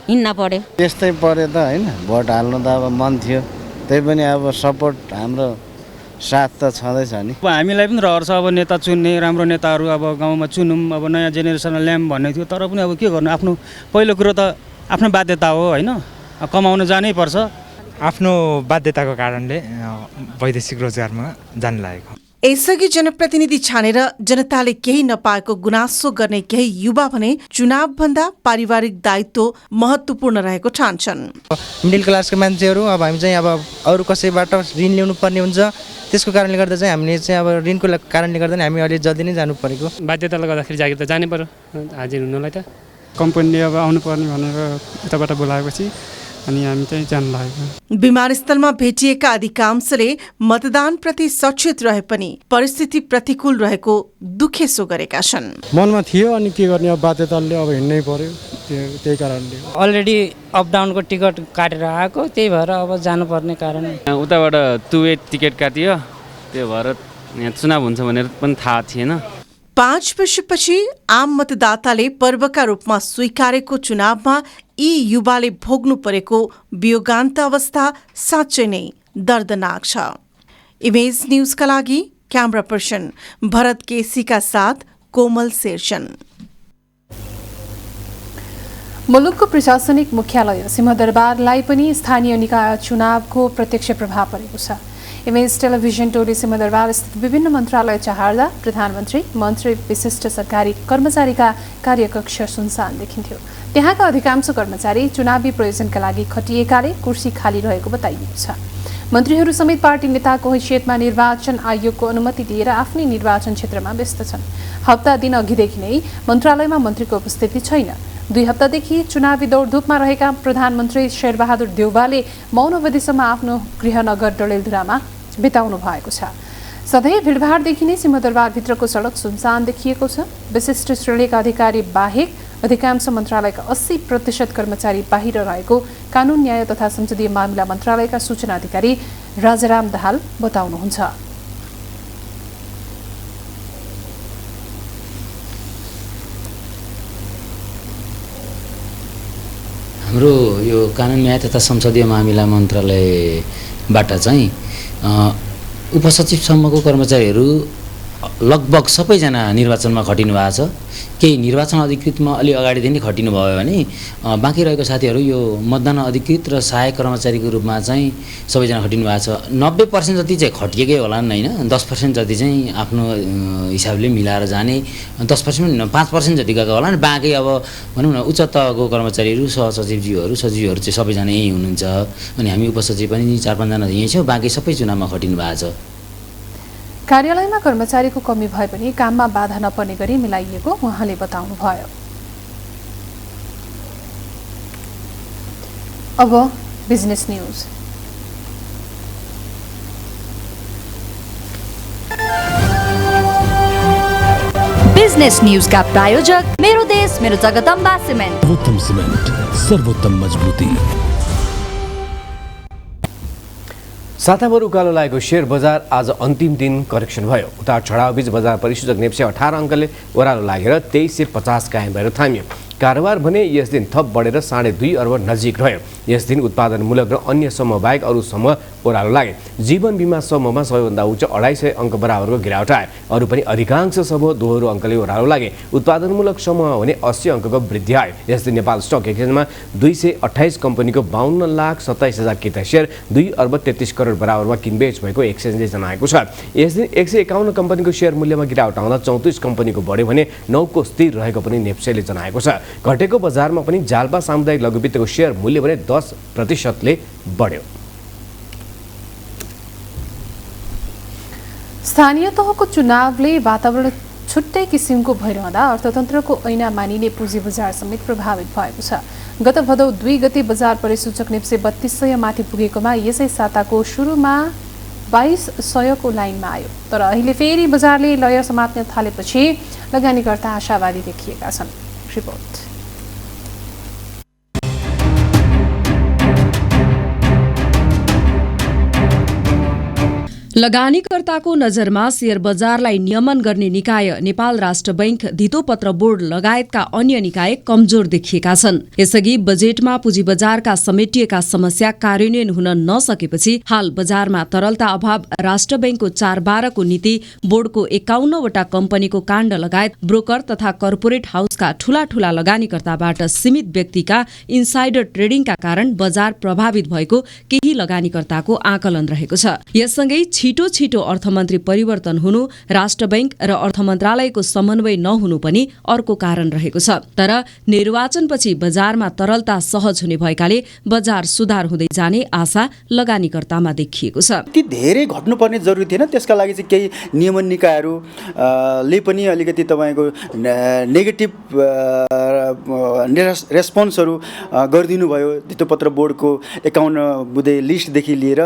हिँड्न पर्यो। त्यस्तै पर्यो त होइन। भोट हाल्नु त अब मन थियो, त्यही पनि अब सपोर्ट हाम्रो साथ त छँदैछ नि। अब हामीलाई पनि रहर छ अब नेता चुन्ने, राम्रो नेताहरू अब गाउँमा चुनौँ, अब नयाँ जेनेरेसनलाई ल्याऊँ भन्ने थियो। तर पनि अब के गर्नु, आफ्नो पहिलो कुरो त आफ्नो बाध्यता हो होइन। कमाउन जानै पर्छ। आफ्नो बाध्यताको कारणले वैदेशिक रोजगारमा जान लागेको। यसअघि जनप्रतिनिधि छानेर जनताले केही नपाएको गुनासो गर्ने केही युवा भने चुनावभन्दा पारिवारिक दायित्व महत्त्वपूर्ण रहेको ठान्छन्। मिडल क्लासको मान्छेहरू अब हामी चाहिँ अब अरू कसैबाट ऋण ल्याउनु पर्ने हुन्छ, त्यसको कारणले गर्दा चाहिँ हामीले चाहिँ अब ऋणको कारणले गर्दा हामी अलि जल्दी नै जानु परेको। बाध्यताले गर्दाखेरि जागिर त जानै पर्यो हाजिर हुनलाई त। कम्पनीले अब आउनुपर्ने भनेर यताबाट बोलाएपछि अनि हामी चाहिँ जान लागेको। विमानस्थलमा भेटिएका अधिकांशले मतदानप्रति सचेत रहे पनि परिस्थिति प्रतिकूल रहेको दुखेसो गरेका छन्। मनमा थियो अनि के गर्ने, अब बाध्यताले अब हिँड्नै पर्यो, त्यही कारणले। अलरेडी अप डाउनको टिकट काटेर आएको, त्यही भएर अब जानुपर्ने कारण उताबाट टु वे टिकट काटियो, त्यो भएर यहाँ चुनाव हुन्छ भनेर पनि थाहा थिएन। 5 वर्षपछि आम मतदाताले पर्वका रूपमा स्वीकारेको चुनावमा यी युवाले भोग्नु परेको वियोगान्त अवस्था साँच्चै नै दर्दनाक छ। इमेज न्यूजका लागि क्यामेरा पर्सन भरत केसीका साथ कोमल शेरचन। मुलुकको प्रशासनिक मुख्यालय सिंहदरबारलाई पनि स्थानीय निकाय चुनावको प्रत्यक्ष प्रभाव परेको छ। इमेज टेलिभिजन टोली सिंहदरबार स्थित विभिन्न मन्त्रालय चहार्दा प्रधानमन्त्री, मन्त्री, विशिष्ट सरकारी कर्मचारीका कार्यकक्ष सुनसान देखिन्थ्यो। त्यहाँका अधिकांश कर्मचारी चुनावी प्रयोजनका लागि खटिएकाले कुर्सी खाली रहेको बताइएको छ। मन्त्रीहरू समेत पार्टी नेताको हैसियतमा निर्वाचन आयोगको अनुमति दिएर आफ्नै निर्वाचन क्षेत्रमा व्यस्त छन्। हप्ता दिन अघिदेखि नै मन्त्रालयमा मन्त्रीको उपस्थिति छैन। 2 हप्तादेखि चुनावी दौडधुपमा रहेका प्रधानमन्त्री शेरबहादुर देउवाले मौन अवधिसम्म आफ्नो गृहनगर डडेलधुरामा बिताउनु भएको छ। सधैँ भिडभाडदेखि नै सिंहदरबारभित्रको सडक सुनसान देखिएको छ। विशिष्ट श्रेणीका अधिकारी बाहेक अधिकांश मन्त्रालयका 80% कर्मचारी बाहिर रहेको कानुन न्याय तथा संसदीय मामिला मन्त्रालयका सूचना अधिकारी राजाराम दाहाल बताउनुहुन्छ। हाम्रो यो कानुन न्याय तथा संसदीय मामिला मन्त्रालयबाट चाहिँ उपसचिवसम्मको कर्मचारीहरू लगभग सबैजना निर्वाचनमा खटिनु भएको छ। केही निर्वाचन अधिकृतमा अलि अगाडिदेखि नै खटिनु भयो भने बाँकी रहेको साथीहरू यो मतदान अधिकृत र सहायक कर्मचारीको रूपमा चाहिँ सबैजना खटिनु भएको छ। 90% जति चाहिँ खटिएकै होला नि होइन, 10% जति चाहिँ आफ्नो हिसाबले मिलाएर जाने, 10% 5% जति गएको होला नि। बाँकी अब भनौँ न उच्च तहको कर्मचारीहरू, सहसचिवज्यूहरू, सचिवहरू चाहिँ सबैजना यहीँ हुनुहुन्छ। अनि हामी उपसचिव पनि 4-5 जना यहीँ छौँ, बाँकी सबै चुनावमा खटिनु भएको छ। कार्यालयमा कर्मचारीको कमी भए पनि काममा बाधा नपर्ने गरी मिलाइएको उहाँले बताउनुभयो। अब बिजनेस न्यूज। बिजनेस न्यूज का प्रायोजक मेरो देश मेरो जगदम्बा सिमेन्ट। सर्वोत्तम सिमेन्ट, सर्वोत्तम मजबुती। साताभर उकालो लागेको शेयर बजार आज अन्तिम दिन करेक्सन भयो। उतार चढावबीच बजार परिसूचक नेप्से 18 अङ्कले ओह्रालो लागेर 2350 कायम भएर थामियो। कारोबार भने यस दिन थप बढेर 2.5 अर्ब नजिक रह्यो। यस दिन उत्पादनमूलक र अन्य समूह बाहेक अरू समूह ओह्रालो लागे। जीवन बिमा समूहमा सबैभन्दा उच्च 250 अङ्क बराबरको गिरावट आयो। अरू पनि अधिकांश समूह दोहोरो अङ्कले ओह्रालो लागे। उत्पादनमूलक समूह भने 80 अङ्कको वृद्धि आयो। यस दिन नेपाल स्टक एक्सचेन्जमा 228 कम्पनीको 52,27,000 किता सेयर 2 अर्ब 33 करोड बराबरमा किनबेच भएको एक्सचेन्जले जनाएको छ। यस दिन 151 कम्पनीको सेयर मूल्यमा गिरावट आउँदा 34 कम्पनीको बढ्यो भने 9 को स्थिर रहेको पनि नेप्सेले जनाएको छ। घटेको बजारमा पनि जालपा सामुदायिक लघुवित्तको सेयर मूल्य भने 10% बढ्यो। स्थानीय तहको चुनावले वातावरण छुट्टै किसिमको भइरहँदा अर्थतन्त्रको ऐना मानिने पुँजी बजार समेत प्रभावित भएको छ। गत भदौ 2 गते बजार परिसूचक नेप्से 3200 माथि पुगेकोमा यसै साताको सुरुमा 2200 को लाइनमा आयो। तर अहिले फेरि बजारले लय समात्न थालेपछि लगानीकर्ता आशावादी देखिएका छन्। रिपोर्ट। लगानीकर्ताको नजरमा शेयर बजारलाई नियमन गर्ने निकाय नेपाल राष्ट्र बैंक, धितोपत्र बोर्ड लगायतका अन्य निकाय कमजोर देखिएका छन्। यसअघि बजेटमा पुँजी बजारका समेटिएका समस्या कार्यान्वयन हुन नसकेपछि हाल बजारमा तरलता अभाव, राष्ट्र बैंकको 4/12 को नीति, बोर्डको 51 वटा कम्पनीको काण्ड लगायत ब्रोकर तथा कर्पोरेट हाउसका ठूला लगानीकर्ताबाट सीमित व्यक्तिका इन्साइडर ट्रेडिङका कारण बजार प्रभावित भएको केही लगानीकर्ताको आकलन रहेको छ। यससँगै छिटो छिटो अर्थमन्त्री परिवर्तन हुनु, राष्ट्र बैंक र अर्थ मन्त्रालयको समन्वय नहुनु पनि अर्को कारण रहेको छ। तर निर्वाचनपछि बजारमा तरलता सहज हुने भएकाले बजार सुधार हुँदै जाने आशा लगानीकर्तामा देखिएको छ। ती धेरै घट्नुपर्ने जरुरी थिएन, त्यसका लागि चाहिँ केही नियमन निकायहरूले पनि अलिकति तपाईँको नेगेटिभ रेस्पोन्सहरू गरिदिनु भयो। धितोपत्र बोर्डको 51 बुँदे लिस्टदेखि लिएर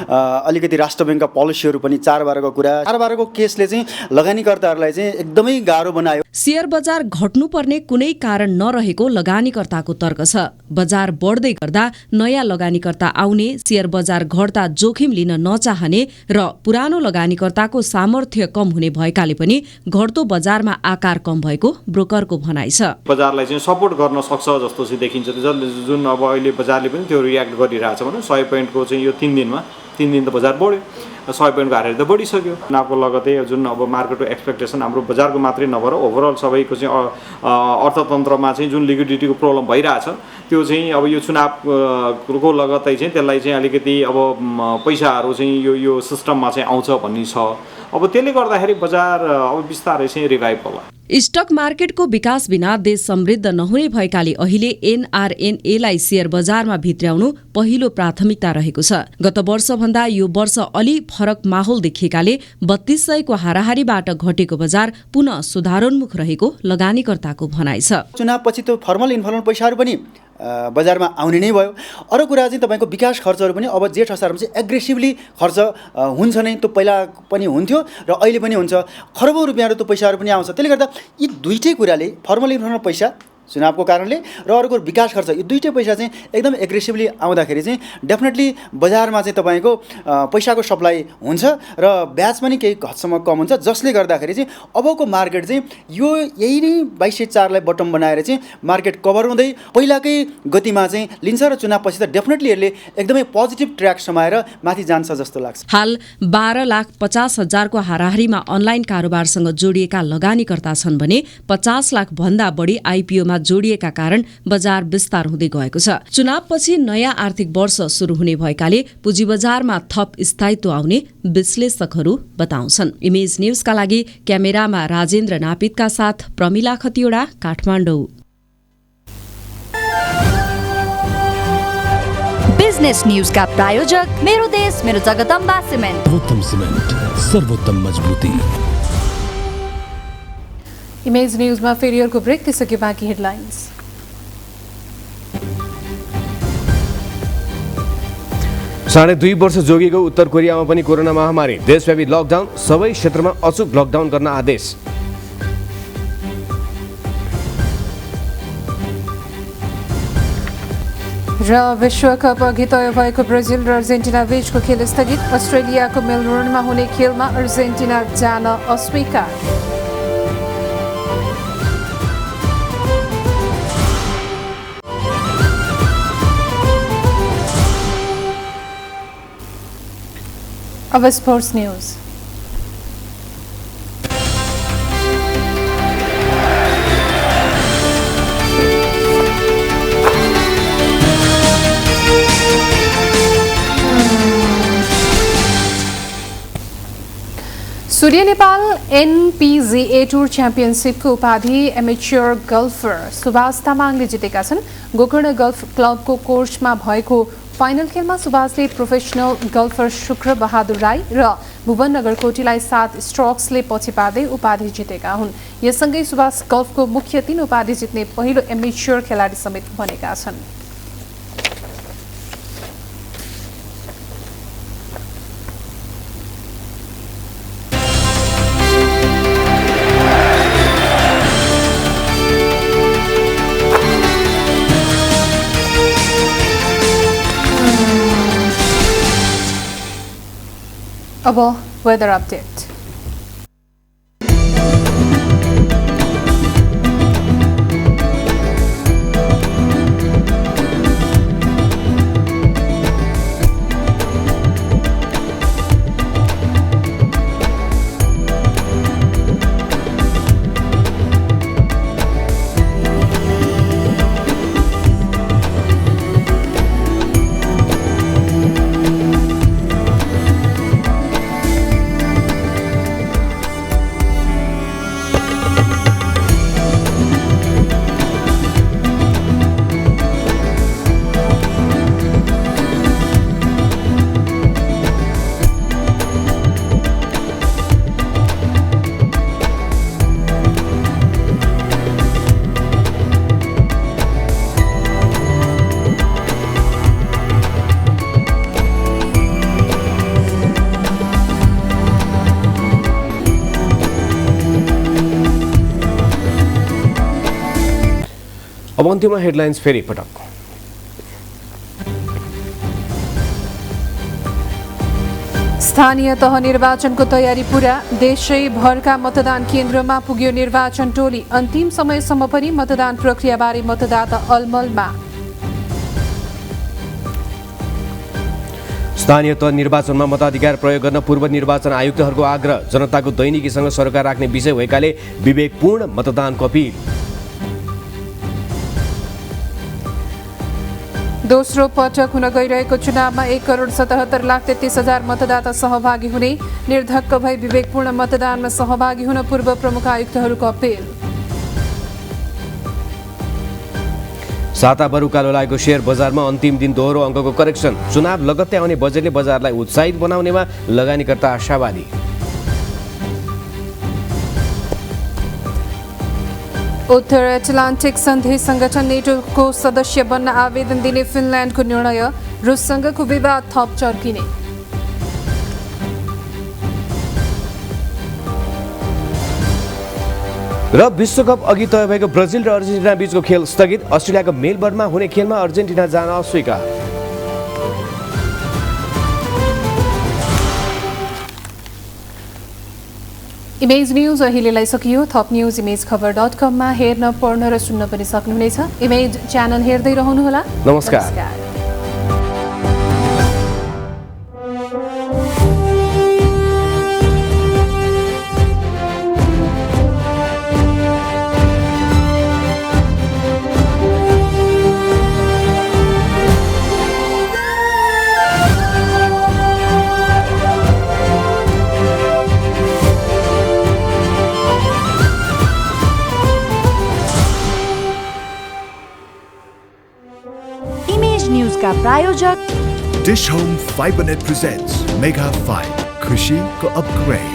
अलिकति राष्ट्र बैंकका पोलिसीहरू पनि 4/12को कुरा, 4/12को केसले चाहिँ लगानीकर्ताहरूलाई चाहिँ एकदमै गाह्रो बनायो। शेयर बजार घट्नुपर्ने कुनै कारण नरहेको लगानीकर्ताको तर्क छ। बजार बढ्दै गर्दा नयाँ लगानीकर्ता आउने, शेयर बजार घट्दा जोखिम लिन नचाहने र पुरानो लगानीकर्ताको सामर्थ्य कम हुने भएकाले पनि घट्दो बजारमा आकार कम भएको ब्रोकरको भनाइ छ। बजारलाई चाहिँ सपोर्ट गर्न सक्छ जस्तो चाहिँ देखिन्छ। जुन अब अहिले बजारले पनि त्यो रियाक्ट गरिरहेछ भने 100 पोइन्टको चाहिँ यो 3 दिन त बजार बढ्यो, 100 पोइन्टको हारेर त बढिसक्यो। नापको लगतै जुन अब मार्केटको एक्सपेक्टेसन हाम्रो बजारको मात्रै नभएर ओभरअल सबैको चाहिँ अर्थतन्त्रमा चाहिँ जुन लिक्विडिटीको प्रब्लम भइरहेछ त्यो चाहिँ अब यो चुनावको लगतै चाहिँ त्यसलाई चाहिँ अलिकति अब पैसाहरू चाहिँ यो सिस्टममा चाहिँ आउँछ भन्ने छ। अब त्यसले गर्दाखेरि बजार अब बिस्तारै चाहिँ रिभाइभ होला। स्टक मार्केटको विकास बिना देश समृद्ध नहुने भएकाले अहिले एनआरएनएलाई शेयर बजारमा भित्र्याउनु पहिलो प्राथमिकता रहेको छ। गत वर्षभन्दा यो वर्ष अलि फरक माहौल देखिएकाले 3200 को हाराहारीबाट घटेको बजार पुनः सुधारोन्मुख रहेको लगानीकर्ताको भनाइ छ। चुनावपछि त फर्मल इन्फर्मल पैसाहरू पनि बजारमा आउने नै भयो। अरू कुरा चाहिँ तपाईँको विकास खर्चहरू पनि अब जेठ असारमा चाहिँ एग्रेसिभली खर्च हुन्छ नै। त्यो पहिला पनि हुन्थ्यो र अहिले पनि हुन्छ। खरबौँ रुपियाँहरू त्यो पैसाहरू पनि आउँछ। त्यसले गर्दा यी दुईटै कुराले फर्मल इन्फर्मल पैसा चुनावको कारणले र अर्को विकास खर्च, यो दुईटै पैसा चाहिँ एकदम एग्रेसिभली आउँदाखेरि चाहिँ डेफिनेटली बजारमा चाहिँ तपाईँको पैसाको सप्लाई हुन्छ र ब्याज पनि केही हदसम्म कम हुन्छ, जसले गर्दाखेरि चाहिँ अबको मार्केट चाहिँ यो यही नै 2204 लाई बटम बनाएर चाहिँ मार्केट कभर हुँदै पहिलाकै गतिमा चाहिँ लिन्छ र चुनावपछि त डेफिनेटली यसले एकदमै पोजिटिभ ट्र्याक समाएर माथि जान्छ जस्तो लाग्छ। हाल 12,50,000 को हाराहारीमा अनलाइन कारोबारसँग जोडिएका लगानीकर्ता छन् भने 50 लाख भन्दा बढी आइपिओमा जोडिएका कारण बजार विस्तार हुँदै गएको छ। चुनावपछि नयाँ आर्थिक वर्ष सुरु हुने भएकाले पुँजी बजारमा थप स्थायित्व आउने विश्लेषकहरू बताउँछन्। इमेज न्यूजका लागि क्यामेरामा राजेन्द्र नापितका साथ प्रमिला खतिवडा, काठमाडौँ। बिजनेस न्यूज का प्रायोजक मेरो देश मेरो जगदम्बा सिमेन्ट। सर्वोत्तम सिमेन्ट, सर्वोत्तम मजबुती। इमेज न्यूजमा फेरि अर्को ब्रेक, त्यसअघि बाँकी हेडलाइन्स। साढे 2 वर्ष जोगिएको उत्तर कोरियामा पनि कोरोना महामारी, देशव्यापी लकडाउन, सबै क्षेत्रमा अचूक लकडाउन गर्न आदेश। र विश्वकप अघि तय भएको ब्राजिल र अर्जेन्टिना बीचको खेल स्थगित। अस्ट्रेलियाको मेलबोर्नमा हुने खेलमा अर्जेन्टिना जान अस्वीकार। अब स्पोर्ट्स न्यूज। सूर्य नेपाल एनपीजीए टुर च्याम्पियनसिपको उपाधि एमेच्योर गल्फर सुभाष तामाङले जितेका छन्। गोकर्ण गल्फ क्लबको कोर्समा भएको फाइनल खेलमा सुभाषले प्रोफेसनल गल्फर शुक्र बहादुर राई र भुवन नगरकोटीलाई 7 स्ट्रोक्सले पछि पार्दै उपाधि जितेका हुन्। यससँगै सुभाष गल्फको मुख्य 3 उपाधि जित्ने पहिलो एमेच्योर खेलाडी समेत बनेका छन्। अब वेदर अपडेट। अब अन्त्यमा हेडलाइन्स फेरि पटक। स्थानीय तह निर्वाचनको तयारी पूरा। देशैभरका मतदान केन्द्रमा पुग्यो निर्वाचन टोली। अन्तिम समयसम्म पनि मतदान प्रक्रियाबारे मतदाता अलमलमा। स्थानीय तह निर्वाचनमा मताधिकार प्रयोग गर्न पूर्व निर्वाचन आयुक्तहरूको आग्रह। जनताको दैनिकीसँग सरकार राख्ने विषय भएकाले विवेकपूर्ण मतदानको अपील। दोस्रो पटक हुन गइरहेको चुनावमा 1,77,33,000 मतदाता सहभागी हुने। निर्धक्क भई विवेकपूर्ण मतदानमा सहभागी हुन पूर्व प्रमुख आयुक्तहरूको अपील। साताभर उकालो लागेको शेयर बजारमा अन्तिम दिन दोहोरो अङ्कको करेक्सन। चुनाव लगत्तै आउने बजेटले बजारलाई उत्साहित बनाउनेमा लगानीकर्ता आशावादी। उत्तर एटलान्टिक सन्धि संगठन नेटोको सदस्य बन्न आवेदन दिने फिनल्यान्डको निर्णय। रुससँगको विवाद थप चर्किने। र विश्वकप अघि तय भएको ब्राजिल र अर्जेन्टिना बीचको खेल स्थगित। अस्ट्रेलियाको मेलबर्नमा हुने खेलमा अर्जेन्टिना जान अस्वीकार। इमेज न्यूज अहिलेलाई सकियो। थप न्यूज इमेज खबर.com मा हेर्न पढ्न र सुन्न पनि सक्नुहुनेछ। इमेज च्यानल हेर्दै रहनुहोला। नमस्कार। का प्रायोजक dish home fibre net presents mega 5 खुशी को अपग्रेड।